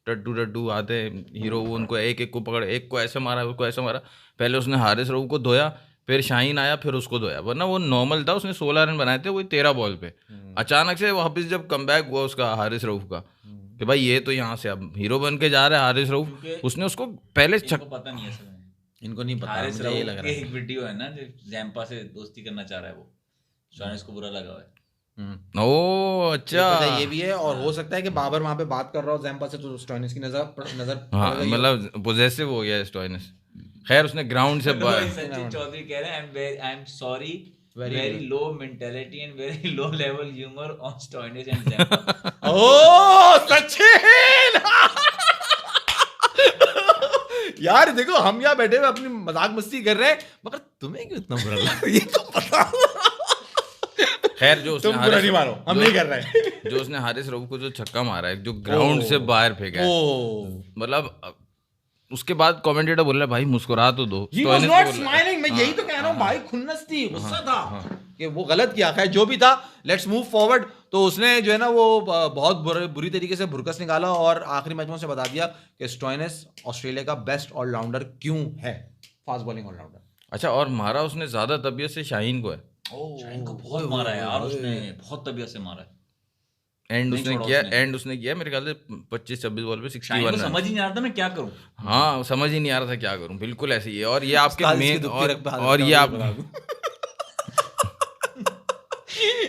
टड्डू आते हैं हीरो, वो उनको एक को पकड़, एक को ऐसे मारा, उसको ऐसे मारा, पहले उसने हारिस रऊफ को धोया, फिर शाहीन आया, फिर उसको धोया, वरना वो नॉर्मल था, उसने 16 रन बनाए थे वही 13 बॉल पे। अचानक से वापस जब कमबैक हुआ उसका हारिस रऊफ का, कि भाई ये तो यहाँ से अब हीरो बन के जा रहा है हारिस रऊफ, उसने उसको पहले पता नहीं है सर, इनको नहीं पता, हारिस मुझे ये लग रऊफ रहा के है। एक वीडियो है ना जो ज़ैम्पा से दोस्ती करना चाह रहा है, वो स्टोइनिस को बुरा लगा हुआ है। ओ अच्छा, ये भी है, और हो सकता है कि बाबर वहां पे बात कर रहा हो ज़ैम्पा से, तो स्टोइनिस की नजर हाँ मतलब पोजेसिव हो गया स्टोइनिस। खैर उसने ग्राउंड से सचिन चौधरी कह रहे हैं I am sorry, very low mentality and very low level humor on Stoinis and Zampa. ओ सचिन यार देखो हम यहाँ बैठे हुए अपनी मजाक मस्ती कर रहे हैं, मगर तुम्हें क्यों इतना बुरा लगा ये तो पता। खैर जो तुम बुरा नहीं मारो, हम नहीं कर रहे। जो उसने हारिस रऊफ को जो छक्का मारा है, जो ग्राउंड से बाहर फेंका है, मतलब उसके बाद कमेंटेटर बोल रहा है भाई मुस्कुरा तो दो। He was not smiling, मैं यही तो कह रहा हूँ भाई, खुन्नस थी, गुस्सा था कि वो गलत किया। खैर जो भी था, लेट्स मूव फॉरवर्ड। तो उसने जो है ना वो बहुत बुरी तरीके से भुरकस निकाला और आखिरी मैच में उसे बता दिया कि स्टोइनिस ऑस्ट्रेलिया का बेस्ट ऑलराउंडर क्यों है, फास्ट बॉलिंग ऑलराउंडर। अच्छा, और मारा उसने ज्यादा तबीयत से शाहीन को है। शाहीन को बहुत मारा है यार उसने, बहुत तबीयत से मारा है। एंड उसने किया मेरे ख्याल से 25-26 बॉल पे 61 रन। समझ ही नहीं आ रहा था मैं क्या करूं। हाँ समझ ही नहीं आ रहा था क्या करूं, बिल्कुल ऐसे ही है। और ये आपके मेन और ये आप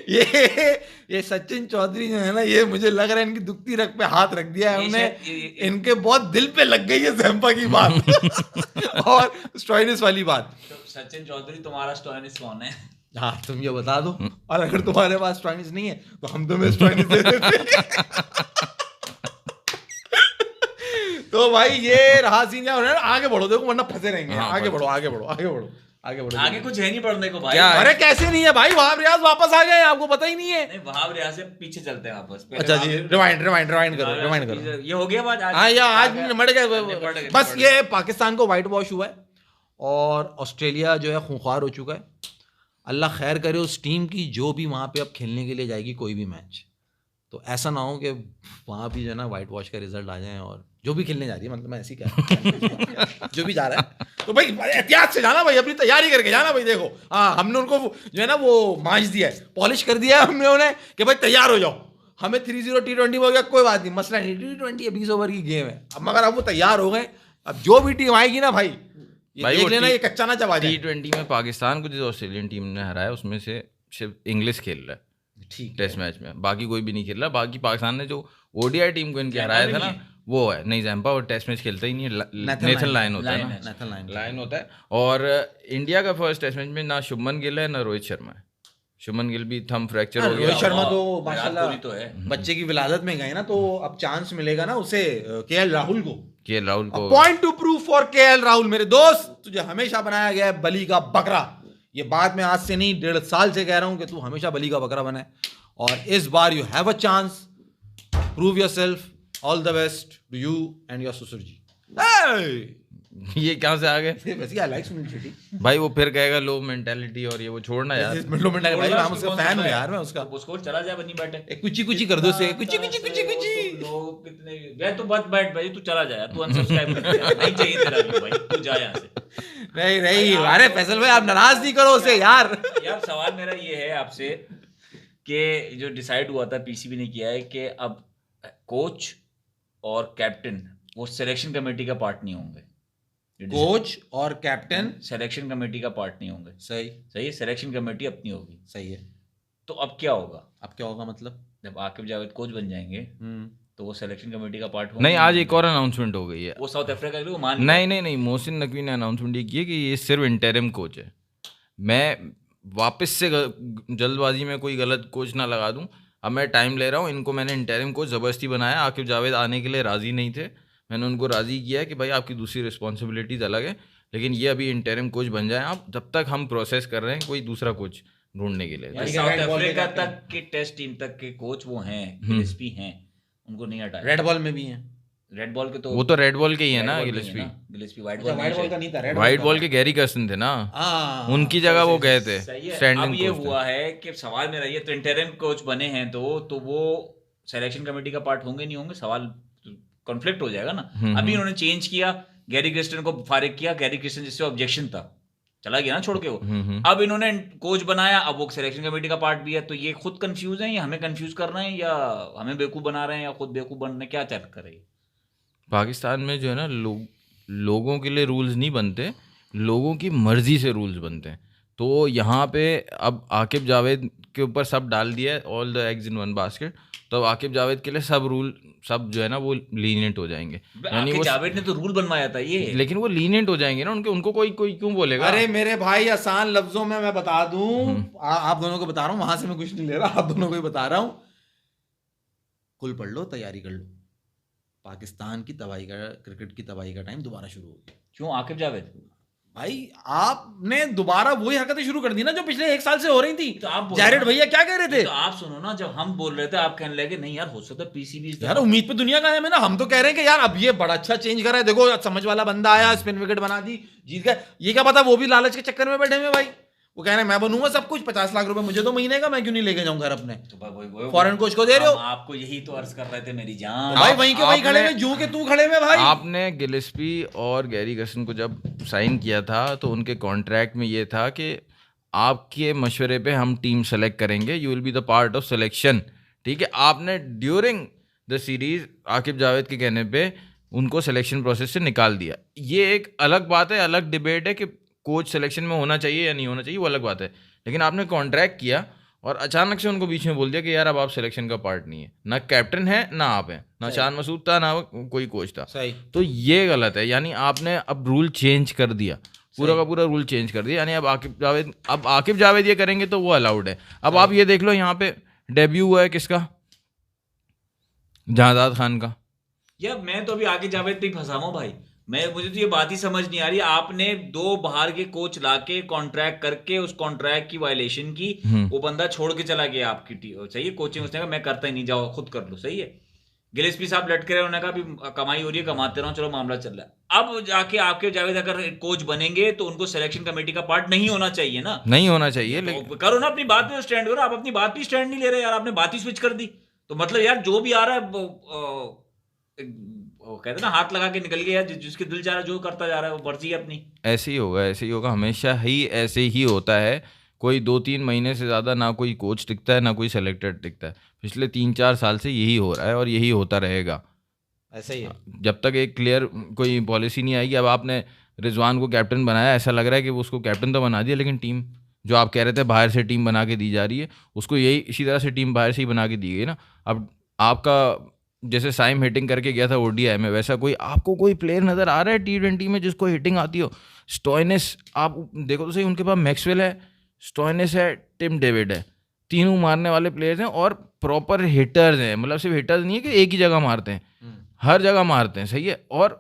ये सचिन चौधरी जो है ना, ये मुझे लग रहा है इनकी दुखती रग पे हाथ रख दिया है हमने, इनके बहुत दिल पे लग गई है ज़ैम्पा की बात और स्टोइनिस वाली बात। तो सचिन चौधरी तुम्हारा स्टोइनिस कौन है? हाँ तुम ये बता दो, और अगर तुम्हारे पास स्टोइनिस नहीं है तो हम तुम्हें स्टोइनिस दे देते। तो भाई ये रहा सीन, आगे बढ़ो, देखो वरना फंसे रहेंगे। आगे बढ़ो, आगे बढ़ो, आगे बढ़ो, आगे बढ़ो। आगे कुछ है नहीं पढ़ने को भाई। अरे कैसे नहीं है भाई, वहाब रियाज वापस आ गए, आपको पता ही नहीं है। नहीं, वहाब रियाज से पीछे चलते हैं वापस। अच्छा जी, रिवाइंड करो। ये हो गया बात। हाँ यार, आज निपट गए बस। ये पाकिस्तान को व्हाइट वॉश हुआ है और ऑस्ट्रेलिया जो है खूंखार हो चुका है। अल्लाह खैर करे उस टीम की जो भी वहाँ पे अब खेलने के लिए जाएगी कोई भी मैच, तो ऐसा ना हो कि वहाँ भी जो है ना व्हाइट वॉश का रिजल्ट आ जाए। और जो भी खेलने जा रही है, मतलब मैं ऐसी क्या जो भी जा रहा है, तो भाई एहतियात से जाना भाई, अपनी तैयारी करके जाना भाई। देखो हाँ, हमने उनको जो है ना वो मांझ दिया है, पॉलिश कर दिया है हमने उन्हें कि भाई तैयार हो जाओ। हमें 3-0 T20 हो गया, कोई बात नहीं, मसला नहीं, T20 20 ओवर की गेम है। अब मगर अब वो तैयार हो गए, अब जो भी टीम आएगी ना भाई, ये देख लेना ये कच्चा ना चबा जाए। T20 में पाकिस्तान को जो ऑस्ट्रेलियन टीम ने हराया उसमें से सिर्फ इंग्लिश खेल रहा है ठीक टेस्ट मैच में, बाकी कोई भी नहीं खेल रहा। बाकी पाकिस्तान ने जो ओडीआई टीम को इनके हराया था ना, वो है नहीं, जैम्पा और टेस्ट मैच खेलता ही नहीं है, नेथन लायन होता है ना, लायन होता है। और इंडिया का फर्स्ट टेस्ट मैच में ना शुभमन गिल है ना रोहित शर्मा है। शुभमन गिल भी थंब फ्रैक्चर हो गया। रोहित शर्मा तो माशाल्लाह तो है, बच्चे की विलादत में गए ना, तो अब चांस मिलेगा ना उसे केएल राहुल को। Point two prove for KL Rahul. मेरे दोस्त, तुझे हमेशा बनाया गया है बली का बकरा। ये बात मैं आज से नहीं 1.5 साल से कह रहा हूं कि तू हमेशा बली का बकरा बना है, और इस बार you have a chance, prove yourself. All the best to you and your ससुर जी। ये कहाँ से आ गए? वैसे आई लाइक सुनील शेट्टी भाई, वो फिर कहेगा लो मेंटालिटी और ये वो छोड़ना यार। लो मेंटालिटी भाई, मैं उसका फैन हूं यार, मैं उसका। उसको चला जाए बनी बैठे, एक कुची कर दो से, कुची लोग कितने यार, तू मत बैठ भाई, तू चला जा, तू अनसब्सक्राइब कर दे, नहीं चाहिए तेरा भी भाई, तू जा यहां से। नहीं अरे फैसल भाई, आप नाराज नहीं करो उसे यार। यार सवाल मेरा ये है आपसे कि जो डिसाइड हुआ था, पीसीबी ने किया है कि अब कोच और कैप्टन वो सिलेक्शन कमेटी का पार्ट नहीं होंगे। कोच और कैप्टन सिलेक्शन कमेटी का पार्ट नहीं होंगे। सही है, सिलेक्शन कमेटी अपनी होगी। सही है। तो अब क्या होगा? मतलब जब आकिब जावेद कोच बन जाएंगे तो वो सिलेक्शन कमेटी का पार्ट नहीं। आज एक और अनाउंसमेंट हो गई है, वो साउथ अफ्रीका के लिए मान नहीं, मोहसिन नकवी ने अनाउंसमेंट ये की है कि ये सिर्फ इंटरिम कोच है। मैं वापस से जल्दबाजी में कोई गलत कोच ना लगा दूं, अब मैं टाइम ले रहा हूँ। इनको मैंने इंटरिम कोच ज़बरदस्ती बनाया, आकिब जावेद आने के लिए राज़ी नहीं थे, मैंने उनको राज़ी किया कि भाई आपकी दूसरी रिस्पॉन्सिबिलिटीज़ अलग है, लेकिन ये अभी इंटरिम कोच बन जाए आप, जब तक हम प्रोसेस कर रहे हैं कोई दूसरा कोच ढूंढने के लिए। साउथ अफ्रीका तक के टेस्ट टीम तक के कोच वो हैं, गिलेस्पी हैं, उनको नहीं हटाया। रेड बॉल में भी हैं, रेड बॉल के तो वो तो रेड बॉल के ही है ना, गिलेस्पी व्हाइट बॉल का नहीं था, व्हाइट बॉल के गैरी कर्सन थे ना, उनकी जगह वो गए थे स्टैंडिंग। अब ये हुआ है कि सवाल मेरा ये, तो इंटरिम कोच बने हैं तो वो सिलेक्शन कमेटी का पार्ट होंगे नहीं होंगे, सवाल कॉन्फ्लिक्ट हो जाएगा ना। अभी उन्होंने चेंज किया, गैरी क्रिस्टन को फारिग किया, गैरी क्रिस्टन जिससे ऑब्जेक्शन था चला गया ना छोड़ के वो, अब इन्होंने कोच बनाया, अब वो सिलेक्शन कमेटी का पार्ट भी है। तो ये खुद कंफ्यूज है या हमें कंफ्यूज कर रहे हैं या हमें बेवकूफ बना रहे हैं या खुद बेवकूफ बन रहे हैं, क्या चल कर रही है? पाकिस्तान में जो है ना लोगों के लिए रूल्स नहीं बनते, लोगों की मर्जी से रूल्स बनते हैं। तो यहाँ पे अब आकिब जावेद के ऊपर सब डाल दिया है, all the eggs in one basket. तो अब आकिब जावेद के लिए सब रूल सब जो है ना वो लीनियंट हो जाएंगे। यानी वो जावेद ने तो रूल बनवाया था ये, लेकिन वो लीनियंट हो जाएंगे ना, उनको कोई क्यों बोलेगा? अरे मेरे भाई, आसान लफ्जों में मैं बता दूं, आप दोनों को बता रहा हूँ, वहां से मैं कुछ नहीं ले रहा, आप दोनों को ही बता रहा हूँ, कुल पढ़ लो, तैयारी कर लो, पाकिस्तान की तबाही का, क्रिकेट की तबाही का टाइम दोबारा शुरू हो गया। क्यों आकिब जावेद? भाई आपने दोबारा वही हरकतें शुरू कर दी ना जो पिछले 1 साल से हो रही थी। तो आप जैरेड भैया क्या कह रहे थे? तो आप सुनो ना, जब हम बोल रहे थे आप कहने लगे नहीं यार हो सकता पीसीबी। यार उम्मीद पे दुनिया कायम है ना, हम तो कह रहे हैं कि यार अब ये बड़ा अच्छा चेंज कर रहा है, देखो समझ वाला बंदा आया, स्पिन विकेट बना दी, जीत गए। ये क्या पता वो भी लालच के चक्कर में बैठे हुए भाई, वो कह रहे हैं मैं बनूंगा सब कुछ, 50 लाख रुपए मुझे तो महीने का, मैं क्यों नहीं लेके जाऊं घर अपने, तो फॉरेन कोच को दे रहे हो। आपको यही तो अर्ज कर रहे थे मेरी जान। भाई वहीं के वहीं खड़े में जू के तू खड़े में भाई। आपने गिलेस्पी और गैरी कर्सन को जब साइन किया था तो उनके कॉन्ट्रैक्ट में ये था कि आपके मशवरे पे हम टीम सेलेक्ट करेंगे, you will be the part of selection. ठीक है, आपने during the series Aqib Javed के कहने पे उनको सिलेक्शन प्रोसेस से निकाल दिया। ये एक अलग बात है, अलग डिबेट है कि कोच सिलेक्शन में होना चाहिए या नहीं होना चाहिए, वो अलग बात है। लेकिन आपने कॉन्ट्रैक्ट किया और अचानक से उनको बीच में बोल दिया कि यार अब आप सिलेक्शन का पार्ट नहीं है, ना कैप्टन है ना आप हैं, ना शान मसूद था ना कोई कोच था। सही। तो ये गलत है, यानी आपने अब रूल चेंज कर दिया, पूरा का पूरा रूल चेंज कर दिया। यानी अब आकिब जावेद ये करेंगे तो वो अलाउड है। अब आप ये देख लो, यहाँ पे डेब्यू हुआ है किसका, जहादाद खान का। यार मैं तो अभी आगे जावेद पे ही फंसा हूं भाई। मुझे तो ये बात ही समझ नहीं आ रही, आपने 2 बाहर के कोच लाके कॉन्ट्रैक्ट करके उस कॉन्ट्रैक्ट की वायलेशन की, वो बंदा छोड़ के चला गया आपकी टीम, सही है, कोचिंग, उसने कहा मैं करता ही नहीं, जाओ खुद कर लो, सही है। गिलेस्पी साहब लटके रहे, उन्होंने कहा अभी कमाई हो रही है, कमाते रहो, चलो मामला चल रहा है। अब जाके आपके जावेद अगर कोच बनेंगे तो उनको सिलेक्शन कमेटी का पार्ट नहीं होना चाहिए ना, नहीं होना चाहिए। लेकिन तो करो ना अपनी बात पे स्टैंड करो। आप अपनी बात पे स्टैंड नहीं ले रहे यार, आपने बात ही स्विच कर दी। तो मतलब यार जो भी आ रहा है वो कहते ना हाथ लगा के निकल गया, जिसके दिल जा रहा है जो करता जा रहा है, वो मर्जी है अपनी। ऐसे ही होगा, ऐसे ही होगा, हमेशा ही ऐसे ही होता है। कोई 2-3 महीने से ज़्यादा ना कोई कोच टिकता है ना कोई सेलेक्टेड टिकता है। पिछले 3-4 साल से यही हो रहा है और यही होता रहेगा, ऐसा ही है। जब तक एक क्लियर कोई पॉलिसी नहीं आएगी। अब आपने रिजवान को कैप्टन बनाया, ऐसा लग रहा है कि वो उसको कैप्टन तो बना दिया, लेकिन टीम जो आप कह रहे थे बाहर से टीम बना के दी जा रही है, उसको यही इसी तरह से टीम बाहर से ही बना के दी गई ना। अब आपका जैसे साइम हिटिंग करके गया था ओडीआई में, वैसा कोई आपको कोई प्लेयर नज़र आ रहा है T20 में जिसको हिटिंग आती हो? स्टोइनिस आप देखो तो सही, उनके पास मैक्सवेल है, स्टोइनिस है, टिम डेविड है, तीनों मारने वाले प्लेयर्स हैं और प्रॉपर हिटर्स हैं। मतलब सिर्फ हिटर्स नहीं है कि एक ही जगह मारते हैं, हर जगह मारते हैं, सही है। और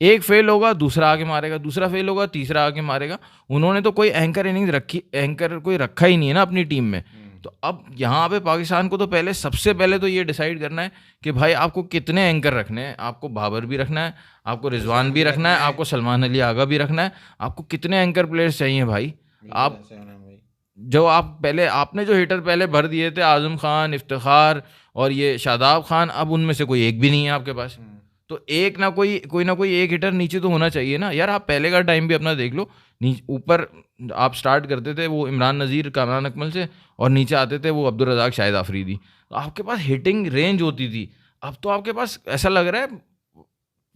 एक फेल होगा दूसरा आके मारेगा, दूसरा फेल होगा तीसरा आके मारेगा। उन्होंने तो कोई एंकर इनिंग्स रखी, एंकर कोई रखा ही नहीं है ना अपनी टीम में। तो अब यहाँ पे पाकिस्तान को तो सबसे पहले तो ये डिसाइड करना है कि भाई आपको कितने एंकर रखने हैं। आपको बाबर भी रखना है, आपको रिजवान भी रखना है, आपको सलमान अली आगा भी रखना है, आपको कितने एंकर प्लेयर्स चाहिए भाई। आप जो आप पहले आपने जो हिटर पहले भर दिए थे, आजम खान, इफ्तिखार और ये शादाब खान, अब उनमें से कोई एक भी नहीं है आपके पास। तो एक ना कोई एक हिटर नीचे तो होना चाहिए ना यार। आप पहले का टाइम भी अपना देख लो, ऊपर आप स्टार्ट करते थे वो इमरान नज़ीर, कामरान अकमल से, और नीचे आते थे वो अब्दुल रज़ाक, शाहिद आफरीदी। तो आपके पास हिटिंग रेंज होती थी। अब तो आपके पास ऐसा लग रहा है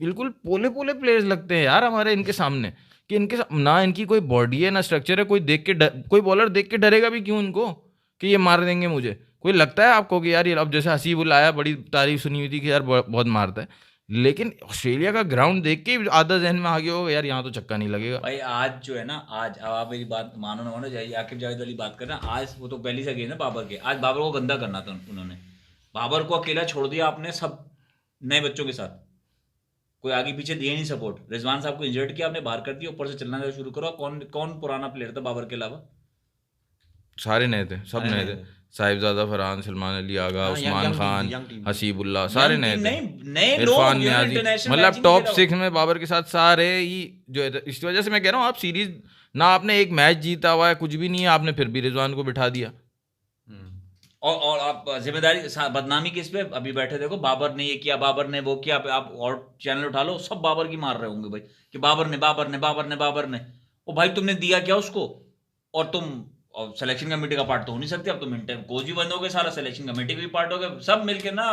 बिल्कुल पोले पोले प्लेयर्स लगते हैं यार हमारे इनके सामने, कि इनके ना इनकी कोई बॉडी है ना स्ट्रक्चर है। कोई बॉलर देख के डरेगा भी क्यों इनको कि ये मार देंगे मुझे? कोई लगता है आपको कि यार ये, अब जैसे हसीबुल आया, बड़ी तारीफ सुनी हुई थी कि यार बहुत मारता है, लेकिन ऑस्ट्रेलिया का ग्राउंड देख के आधा जहन में आ गया होगा यार यहाँ तो चक्का नहीं लगेगा भाई। आज जो है ना, आज अब आप मेरी बात मानो ना मानो, जाइए आकिब जावेद वाली बात करना। आज वो तो पहली से गई ना बाबर के, आज बाबर को गंदा करना था उन्होंने। बाबर को अकेला छोड़ दिया आपने सब नए बच्चों के साथ, कोई आगे पीछे दिए नहीं सपोर्ट। रिजवान साहब को इंजर्ड किया आपने, बाहर कर दिया, ऊपर से चलना शुरू करो। कौन पुराना प्लेयर था बाबर के अलावा? सारे नए थे, सब नए थे। साहिबजादा फरहान, सलमान अली आगा, उस्मान खान, हसीबुल्लाह, सारे नए थे। इरफान नियाजी, मतलब टॉप 6 में बाबर के साथ सारे ही जो है। इस वजह से मैं कह रहा हूँ, आप सीरीज ना आपने एक मैच जीता हुआ है, कुछ भी नहीं है, आपने फिर भी रिजवान को बिठा दिया। और आप जिम्मेदारी बदनामी किस पे अभी बैठे देखो, बाबर ने ये किया, बाबर ने वो किया। आप और चैनल उठा लो, सब बाबर की मार रहे होंगे भाई कि बाबर ने। ओ भाई तुमने दिया क्या उसको? और तुम और सिलेक्शन कमेटी का पार्ट तो हो नहीं सकते। अब तुम कोच भी बंद हो गए, सारा सिलेक्शन कमेटी का भी पार्ट हो गया, सब मिलके ना,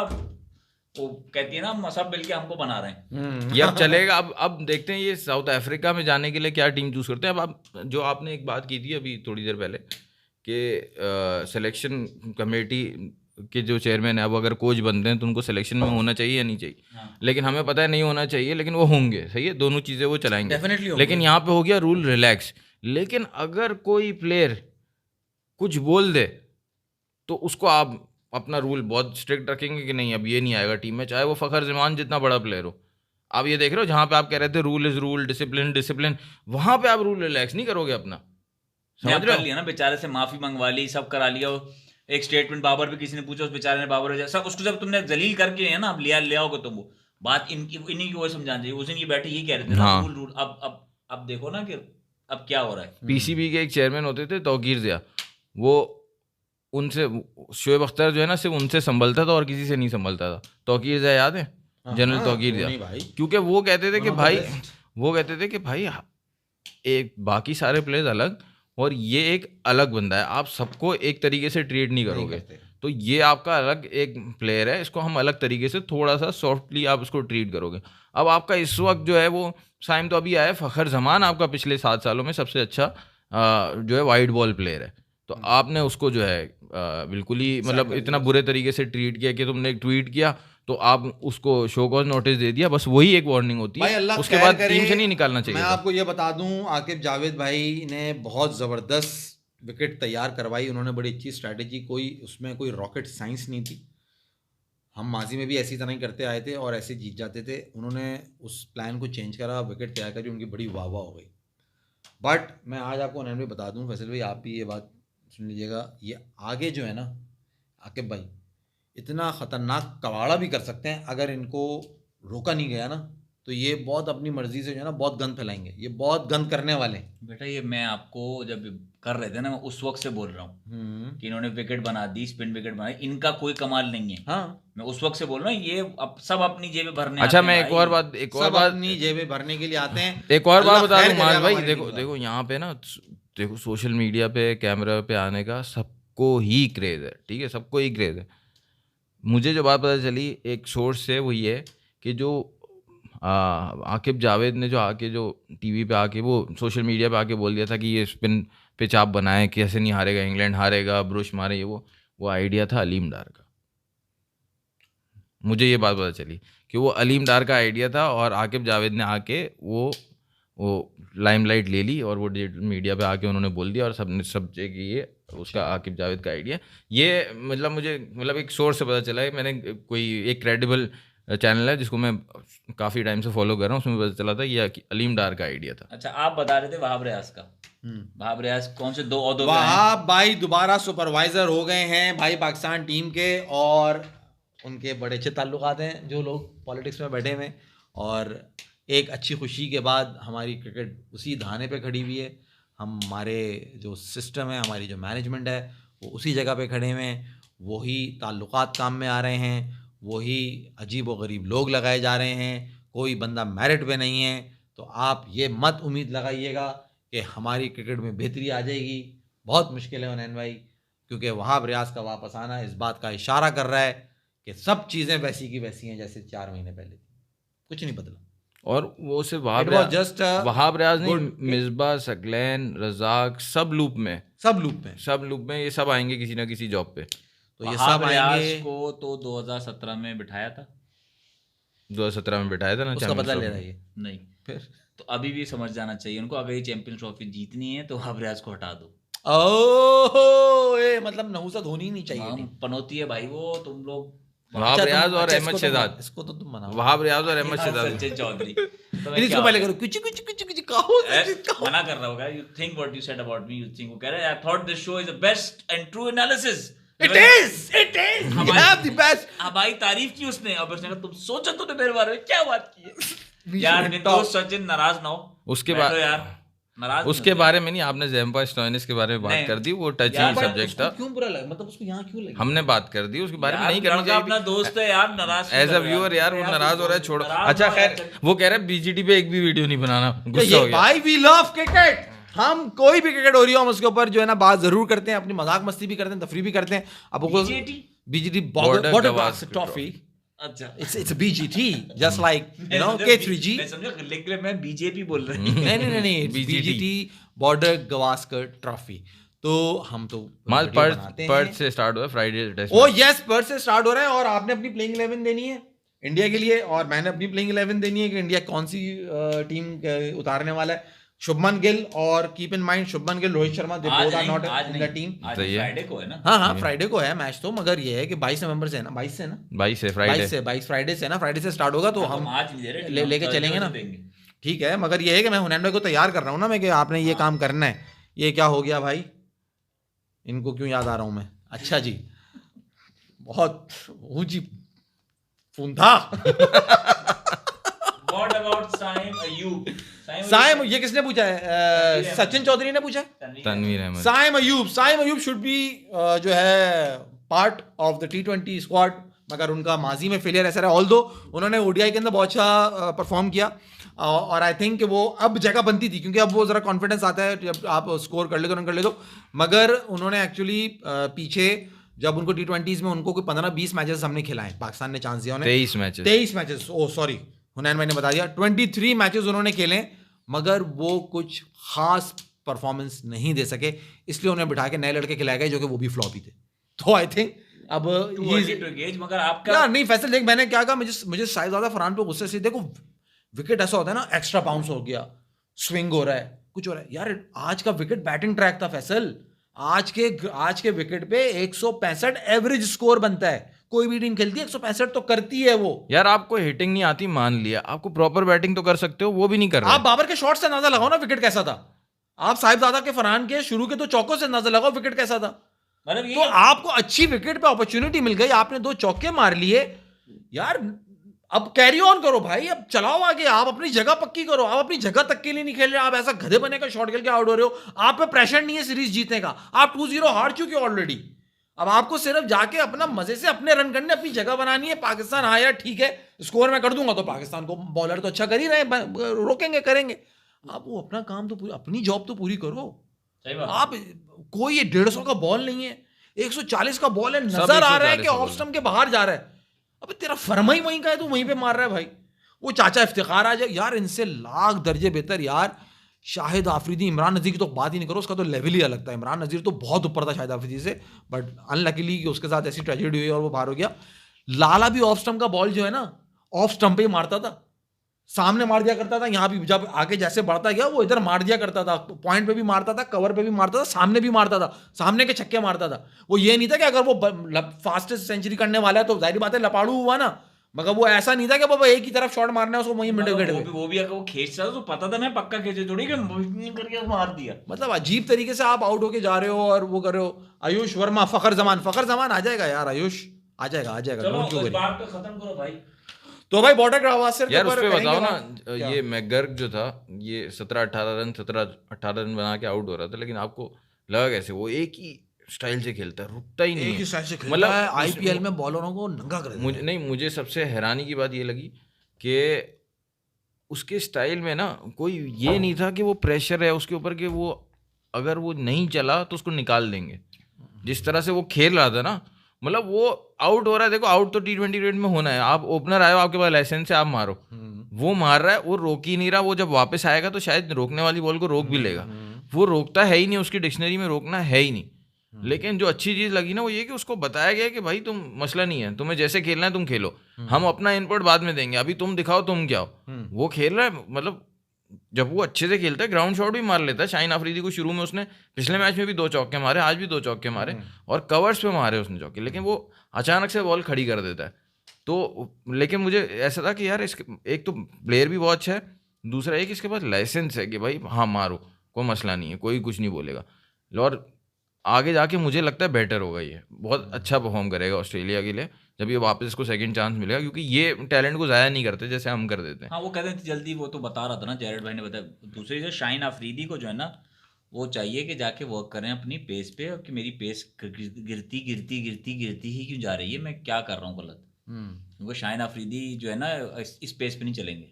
वो कहती है ना, सब मिलके हमको बना रहे हैं। ये अब चलेगा। अब देखते हैं ये साउथ अफ्रीका में जाने के लिए क्या टीम चूज करते हैं। अब जो आपने एक बात की थी अभी थोड़ी देर पहले कि सिलेक्शन कमेटी के जो चेयरमैन है, अब अगर कोच बनते हैं तो उनको सिलेक्शन में होना चाहिए या नहीं चाहिए। हाँ। लेकिन हमें पता है नहीं होना चाहिए, लेकिन वो होंगे, सही है, दोनों चीज़ें वो चलाएंगे डेफिनेटली। लेकिन यहाँ पे हो गया रूल रिलैक्स। लेकिन अगर कोई प्लेयर कुछ बोल दे तो उसको आप अपना रूल बहुत स्ट्रिक्ट रखेंगे कि नहीं अब ये नहीं आएगा टीम में, चाहे वो फ़खर जमान जितना बड़ा प्लेयर हो। आप ये देख रहे हो, जहाँ पे आप कह रहे थे रूल इज़ रूल, डिसिप्लिन, वहाँ पे आप रूल रिलैक्स नहीं करोगे अपना। समझ रहे हो? कर लिया ना बेचारे से, माफी मंगवा ली, सब करा लिया। एक स्टेटमेंट बाबर पे किसी ने पूछा, उस बेचारे ने बाबर सब उसको जब तुमने जलील करके है ना, अब ले आओगे तुम, वो बात इन्हीं की वो समझाना चाहिए। उस दिन ये बैठे ये कह रहे थे ना, रूल। अब देखो ना कि अब क्या हो रहा है। पीसीबी के एक चेयरमैन होते थे तौकीर ज़िया, वो उनसे शोएब अख्तर जो है ना सिर्फ उनसे संभलता था और किसी से नहीं संभलता था। तौकीर ज़िया याद है? जनरल तौकीर ज़िया। क्योंकि वो कहते थे कि भाई एक बाकी सारे प्लेयर्स अलग और ये एक अलग बंदा है, आप सबको एक तरीके से ट्रीट नहीं करोगे। तो ये आपका अलग एक प्लेयर है, इसको हम अलग तरीके से थोड़ा सा सॉफ्टली आप उसको ट्रीट करोगे। अब आपका इस वक्त जो है वो साइम तो अभी आया, फ़खर जमान आपका पिछले 7 सालों में सबसे अच्छा जो है वाइड बॉल प्लेयर है, तो आपने उसको जो है बिल्कुल ही मतलब इतना बुरे तरीके से ट्रीट किया कि तुमने एक ट्वीट किया तो आप उसको शो कॉज नोटिस दे दिया, बस वही एक वार्निंग होती भाई है, अल्लाह उसके खैर बाद करे। टीम से नहीं निकालना चाहिए मैं था। आपको ये बता दूं, आकिब जावेद भाई ने बहुत ज़बरदस्त विकेट तैयार करवाई, उन्होंने बड़ी अच्छी स्ट्रैटेजी, कोई उसमें कोई रॉकेट साइंस नहीं थी। हम माजी में भी ऐसी तरह ही करते आए थे और ऐसे जीत जाते थे। उन्होंने उस प्लान को चेंज करा, विकेट तैयार करी, उनकी बड़ी वाह वाह हो गई। बट मैं आज आपको नैन भाई बता दूं, फैसल भाई आप भी ये बात सुन लीजिएगा, ये आगे जो है ना आकिब भाई इतना ख़तरनाक कवाड़ा भी कर सकते हैं, अगर इनको रोका नहीं गया ना तो ये बहुत अपनी मर्जी से जो है ना बहुत गंद फैलाएंगे, ये बहुत गंद करने वाले हैं। बेटा ये मैं आपको जब कर रहे थे ना, मैं उस वक्त से बोल रहा हूँ कि इन्होंने विकेट बना दी, स्पिन विकेट बनाई, इनका कोई कमाल नहीं है। हाँ, मैं उस वक्त से बोल रहा हूँ, ये अब सब अपनी जेबें भरने अच्छा आते मैं हैं एक भाई। और बात अपनी जेबें भरने के लिए आते हैं। एक और बात अल्लाह बता खैर दूं करे माज आप भाई, हमारी देखो टीम का। देखो यहाँ पे ना, देखो सोशल मीडिया पे कैमरा पे आने का सबको ही क्रेज है, ठीक है, सबको ही क्रेज है। मुझे जो बात पता चली एक सोर्स से वो ये कि जो आकिब जावेद ने जो आके जो टीवी पे आके वो सोशल मीडिया पे आके बोल दिया था कि ये स्पिन पिच आप बनाएं, कैसे नहीं हारेगा, इंग्लैंड हारेगा, ब्रुश मारे, ये वो आइडिया था अलीम डार का। मुझे ये बात पता चली कि वो अलीम डार का आइडिया था और आकिब जावेद ने आके वो लाइमलाइट ले ली और वो डिजिटल मीडिया पे आके उन्होंने बोल दिया और सबने समझे कि ये उसका आकिब जावेद का आइडिया। ये मतलब मुझे मतलब एक सोर्स से पता चला है, मैंने कोई एक क्रेडिबल चैनल है जिसको मैं काफ़ी टाइम से फॉलो कर रहा हूँ, उसमें पता चला था ये अलीम डार का आइडिया था। अच्छा आप बता रहे थे वहाब रियाज का, वहाब रियाज कौन से दो ओहदों पे हैं? वहाब भाई दोबारा सुपरवाइजर हो गए हैं भाई पाकिस्तान टीम के, और उनके बड़े अच्छे ताल्लुकात हैं जो लोग पॉलिटिक्स में बैठे हुए हैं, और एक अच्छी खुशी के बाद हमारी क्रिकेट उसी धाने पे खड़ी हुई है। हमारे जो सिस्टम है, हमारी जो मैनेजमेंट है वो उसी जगह पे खड़े हुए हैं, वही ताल्लुकात काम में आ रहे हैं, वही अजीब व गरीब लोग लगाए जा रहे हैं, कोई बंदा मेरिट पे नहीं है। तो आप ये मत उम्मीद लगाइएगा कि हमारी क्रिकेट में बेहतरी आ जाएगी, बहुत मुश्किल है उनैन भाई, क्योंकि वहाब रियाज का वापस आना इस बात का इशारा कर रहा है कि सब चीज़ें वैसी की वैसी हैं जैसे 4 महीने पहले थी, कुछ नहीं बदला। और वो सिर्फ It was just a Wahab Riaz नहीं, good- मिसबा, सकलैन, रजाक, सब लूप में ये सब आएंगे किसी ना किसी जॉब पे। तो ये वहाब सब रियाज आएंगे। को तो 2017 में बिठाया था, 2017 में बिठाया था ना उसका बदला ले रहा है ये। नहीं फिर तो अभी भी समझ जाना चाहिए उनको, अगर ये चैंपियंस ट्रॉफी जीतनी है तो वहाब रियाज को हटा दो। ओह, ये मतलब नहुसत होनी ही नहीं चाहिए हम थी। पनौती है भाई वो, तुम लोग वहाब अच्छा, रियाज और अच्छा, अहमद इसको शहजाद, इसको तो तुम मनाओ। वहाब रियाज और अहमद शहजाद। सचिन चौधरी तो मैं नहीं, इसको क्या पहले करो, कुछ कुछ कुछ कुछ कहो सचिन, कहो। मना कर रहा होगा। You think what you said about me, you think वो कह रहा है I thought this show is the best and true analysis. It is. You have the best. हमारी तारीफ की उसने, अब उसने कहा तुम सोचो तो मेरे बारे में क्या बात की है। We यार should मेरे talk. दोस्त सचिन नाराज ना हो, उसके बैठो बाद यार, नाराज उसके बारे में नहीं, आपने ज़ेम्पा स्टोइनिस के बारे में बात नहीं। कर दी, वो यार, टचिंग but सब्जेक्ट था, क्यों बुरा लगा, मतलब उसको यहाँ क्यों लगा? हमने बात कर दी, उसके बारे में यार, नहीं करनी लड़का अपना चाहिए। दोस्त है यार, नाराज क्यों एज कर अ रहा है? व्यूअर यार वो नाराज हो रहा है, छोड़ो। नाराज अच्छा हो रहा है, खैर वो कह रहा है बीजीटी पे एक भी वीडियो नहीं बनाना, तो गुस्सा हो ये गया। भाई वी लव क्रिकेट, हम कोई भी क्रिकेट हो रही हो हम उसके ऊपर जो है ना बात जरूर करते हैं, अपनी मजाक मस्ती भी करते हैं, तफरी भी करते हैं। अब BGT Border border Gavaskar trophy, अच्छा it's a BGT just like you know मैं K3G। मैं समझा लेकिन मैं बीजेपी बोल रहा हूँ। नहीं BGT बॉर्डर गवास्कर ट्रॉफी। तो हम तो माल वीडियो बनाते हैं। पर्थ से स्टार्ट हुआ Friday test oh yes, Perth से स्टार्ट हो रहा है, और आपने अपनी प्लेइंग 11 देनी है इंडिया के लिए, और मैंने अपनी प्लेइंग 11 देनी है कि इंडिया कौन सी टीम उतारने वाला है। शुभमन गिल, और keep in mind Shubman Gill, Rohit Sharma, they both are not in the team. आज सही है। फ्राइडे को है ना। हाँ फ्राइडे को है मैच, तो मगर ये है कि 22 नवंबर से है ना, 22 से है ना, 22 से फ्राइडे 22 फ्राइडे से है ना, फ्राइडे से स्टार्ट होगा, तो हाँ, हम आज नहीं दे रहे, लेके Thursday चलेंगे को ना। देंगे। ठीक है, मगर ये है कि मैं हुनैन भाई को तैयार कर रहा हूँ ना मैं, कि आपने ये काम करना है। ये क्या हो गया भाई, इनको क्यों याद आ रहा हूँ मैं? अच्छा जी, बहुत ऊंची फूंदा। What about Saim Ayub? साइम, ये किसने पूछा है? सचिन चौधरी ने पूछा है। तनवीर अहमद। साइम अयूब शुड बी जो है part of the T20 squad, मगर उनका माजी में फेलियर ऐसा रहा, ऑल्दो उन्होंने ओडीआई के अंदर बहुत अच्छा परफॉर्म किया, और आई थिंक वो अब जगह बनती थी, क्योंकि अब वो ज़रा कॉन्फिडेंस आता है जब आप स्कोर कर ले तो रन कर ले दो। मगर उन्होंने एक्चुअली पीछे जब उनको T20s में उनको कोई 15-20 मैचेस हमने खिलाए, पाकिस्तान ने चांस दिया उन्हें 23 मैचेस, ओ सॉरी हुनैन भाई ने बता दिया, 23 मैचेस उन्होंने खेले, मगर वो कुछ खास परफॉर्मेंस नहीं दे सके, इसलिए उन्हें बिठा के नए लड़के खिलाए गए जो कि वो भी फ्लॉप ही थे। तो आई थिंक अब Too early to gauge, मगर आपका यार नहीं फैसल देख मैंने क्या कहा, मुझे साहिबजादा फरहान पे गुस्से से, देखो विकेट ऐसा होता है ना, एक्स्ट्रा बाउंस हो गया, स्विंग हो रहा है, कुछ हो रहा है यार। आज का विकेट बैटिंग ट्रैक था फैसल, आज के विकेट पे 165 एवरेज स्कोर बनता है, कोई भी टीम खेलती है 165 तो करती है वो। यार आपको हिटिंग नहीं आती मान लिया, आपको प्रॉपर बैटिंग तो कर सकते हो, वो भी नहीं कर रहे। आप बाबर के शॉट से अंदाजा लगाओ ना विकेट कैसा था, आप साहिबजादा के फरहान के शुरू के 2 चौकों से अंदाजा लगाओ विकेट कैसा था। मतलब तो आपको अच्छी विकेट पे अपॉर्चुनिटी मिल गई, आपने 2 चौके मार लिए यार, अब कैरी ऑन करो भाई, अब चलाओ आगे, आप अपनी जगह पक्की करो, आप अपनी जगह तक के लिए नहीं खेल रहे, आप ऐसा गधे बने का शॉट खेल के आउट हो रहे हो, आप पे प्रेशर नहीं है सीरीज जीतने का, आप 2-0 हार चुके हो ऑलरेडी, अब आपको सिर्फ जाके अपना मजे से अपने रन करने, अपनी जगह बनानी है। पाकिस्तान हाँ यार ठीक है स्कोर मैं कर दूंगा, तो पाकिस्तान को बॉलर तो अच्छा कर ही रहे, रोकेंगे करेंगे, आप वो अपना काम तो अपनी जॉब तो पूरी करो। आप कोई ये 150 का बॉल नहीं है, 140 का बॉल है, नजर आ रहा है कि ऑफ स्टंप के बाहर जा रहा है, अबे तेरा फरमा ही वहीं का है, तू वहीं पे मार रहा है भाई। वो चाचा इफ्तिखार आ जाए यार, इनसे लाख दर्जे बेहतर यार शाहिद आफरीदी, इमरान नज़ीर की तो बात ही नहीं करो, उसका तो लेवल ही अलग था। इमरान नज़ीर तो बहुत ऊपर था शाहिद आफरीदी से, बट अनलकीली कि उसके साथ ऐसी ट्रेजेडी हुई और वो बाहर हो गया। लाला भी ऑफ स्टंप का बॉल जो है ना, ऑफ स्टंप पे ही मारता था, सामने मार दिया करता था, यहाँ भी जब आगे जैसे बढ़ता गया वो इधर मार दिया करता था, पॉइंट पे भी मारता था, कवर पे भी मारता था, सामने भी मारता था, सामने के छक्के मारता था। वो ये नहीं था कि अगर वो फास्टेस्ट सेंचुरी करने वाला है तो जाहिर बात है लपाड़ू हुआ ना, मगर वो ऐसा नहीं था कि बाबा एक ही तरफ शॉट मारना है उसको वहीं मिड विकेट पे। वो भी अगर वो खींचता तो पता था मैं पक्का खींचे, थोड़ी कि करके मार दिया। मतलब अजीब तरीके से आप आउट होके जा रहे हो और वो कर रहे हो। आयुष वर्मा, फखर जमान आ जाएगा यार, आयुष आ जाएगा चलो इस बात पे खत्म करो भाई। तो भाई बॉर्डर गावस्कर यार उस पे बताओ ना, ये मैकगर्क जो था ये 17-18 रन बना के आउट हो रहा था, लेकिन आपको लगा कैसे वो एक ही स्टाइल से खेलता है, रुकता ही नहीं है, मतलब आईपीएल में बॉलरों को नंगा कर देता है। मुझे सबसे हैरानी की बात ये लगी कि उसके स्टाइल में ना कोई ये नहीं था कि वो प्रेशर है उसके ऊपर कि वो अगर वो नहीं चला तो उसको निकाल देंगे। जिस तरह से वो खेल रहा था ना, मतलब वो आउट हो रहा है, देखो आउट तो T20 क्रिकेट में होना है, आप ओपनर आए हो, आपके पास लाइसेंस है, आप मारो, वो मार रहा है, वो रोक ही नहीं रहा, वो जब वापस आएगा तो शायद रोकने वाली बॉल को रोक भी लेगा, वो रोकता है ही नहीं, उसकी डिक्शनरी में रोकना है ही नहीं। लेकिन जो अच्छी चीज लगी ना वो ये कि उसको बताया गया कि भाई तुम मसला नहीं है, तुम्हें जैसे खेलना है तुम खेलो, हम अपना इनपुट बाद में देंगे, अभी तुम दिखाओ तुम क्या हो। वो खेल रहा है, मतलब जब वो अच्छे से खेलता है ग्राउंड शॉट भी मार लेता है। शाहीन आफरीदी को शुरू में उसने पिछले मैच में भी 2 चौके मारे, आज भी 2 चौके मारे और कवर्स पे मारे उसने चौके, लेकिन वो अचानक से बॉल खड़ी कर देता है। तो लेकिन मुझे ऐसा था कि यार इसके एक तो प्लेयर भी बहुत अच्छा है, दूसरा एक इसके पास लाइसेंस है कि भाई हाँ मारो, कोई मसला नहीं है, कोई कुछ नहीं बोलेगा। और आगे जाके मुझे लगता है बेटर होगा, ये बहुत अच्छा परफॉर्म करेगा ऑस्ट्रेलिया के लिए जब ये वापस इसको सेकंड चांस मिलेगा, क्योंकि ये टैलेंट को ज़ाया नहीं करते जैसे हम कर देते हैं। हाँ वो कहते हैं जल्दी, वो तो बता रहा था ना जैरेड भाई ने बताया। दूसरी से शाहीन आफरीदी को जो है ना वो चाहिए कि जाके वर्क करें अपनी पेस पे, और कि मेरी पेस गिरती ही क्यों जा रही है, मैं क्या कर रहा हूँ गलत। क्योंकि शाहीन आफरीदी जो है ना इस पेस पे नहीं चलेंगे।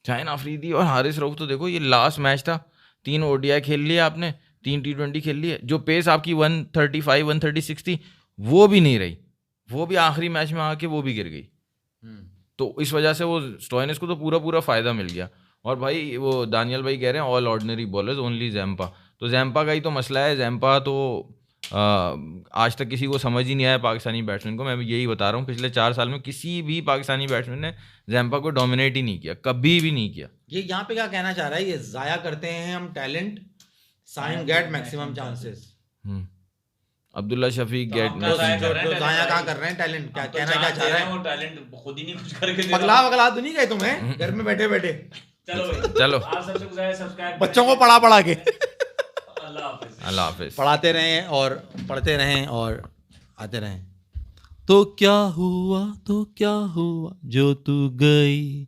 शाहीन आफरीदी और हारिस रऊफ तो देखो, ये लास्ट मैच था, 3 ODI खेल लिया आपने, 3 T20 खेल लिए, जो पेस आपकी 135 136 थी वो भी नहीं रही, वो भी आखिरी मैच में आके वो भी गिर गई। तो इस वजह से वो स्टोइनिस को तो पूरा फायदा मिल गया। और भाई वो दानियल भाई कह रहे हैं all ordinary bowlers only Zampa, तो जैम्पा का ही तो मसला है। जैम्पा तो आज तक किसी को समझ ही नहीं आया पाकिस्तानी बैट्समैन को, मैं यही बता रहा हूँ, पिछले 4 साल में किसी भी पाकिस्तानी बैट्समैन ने जैम्पा को डोमिनेट ही नहीं किया, कभी भी नहीं किया। ये यहाँ पे क्या कहना चाह रहा है, ये जाया करते हैं हम talent, sign get maximum chances. Abdullah Shafique get तो जाया कहाँ कर रहे हैं टैलेंट, क्या कहना क्या चाह रहे हैं, वो टैलेंट खुद ही नहीं कुछ करके पगला तो नहीं गए तुम्हें घर में बैठे बैठे। चलो आप सबसे गुजारिश सब्सक्राइब बच्चों को पढ़ा के अल्लाह हाफिज पढ़ाते रहें और पढ़ते रहें और आते रहें। तो क्या हुआ जो तू गई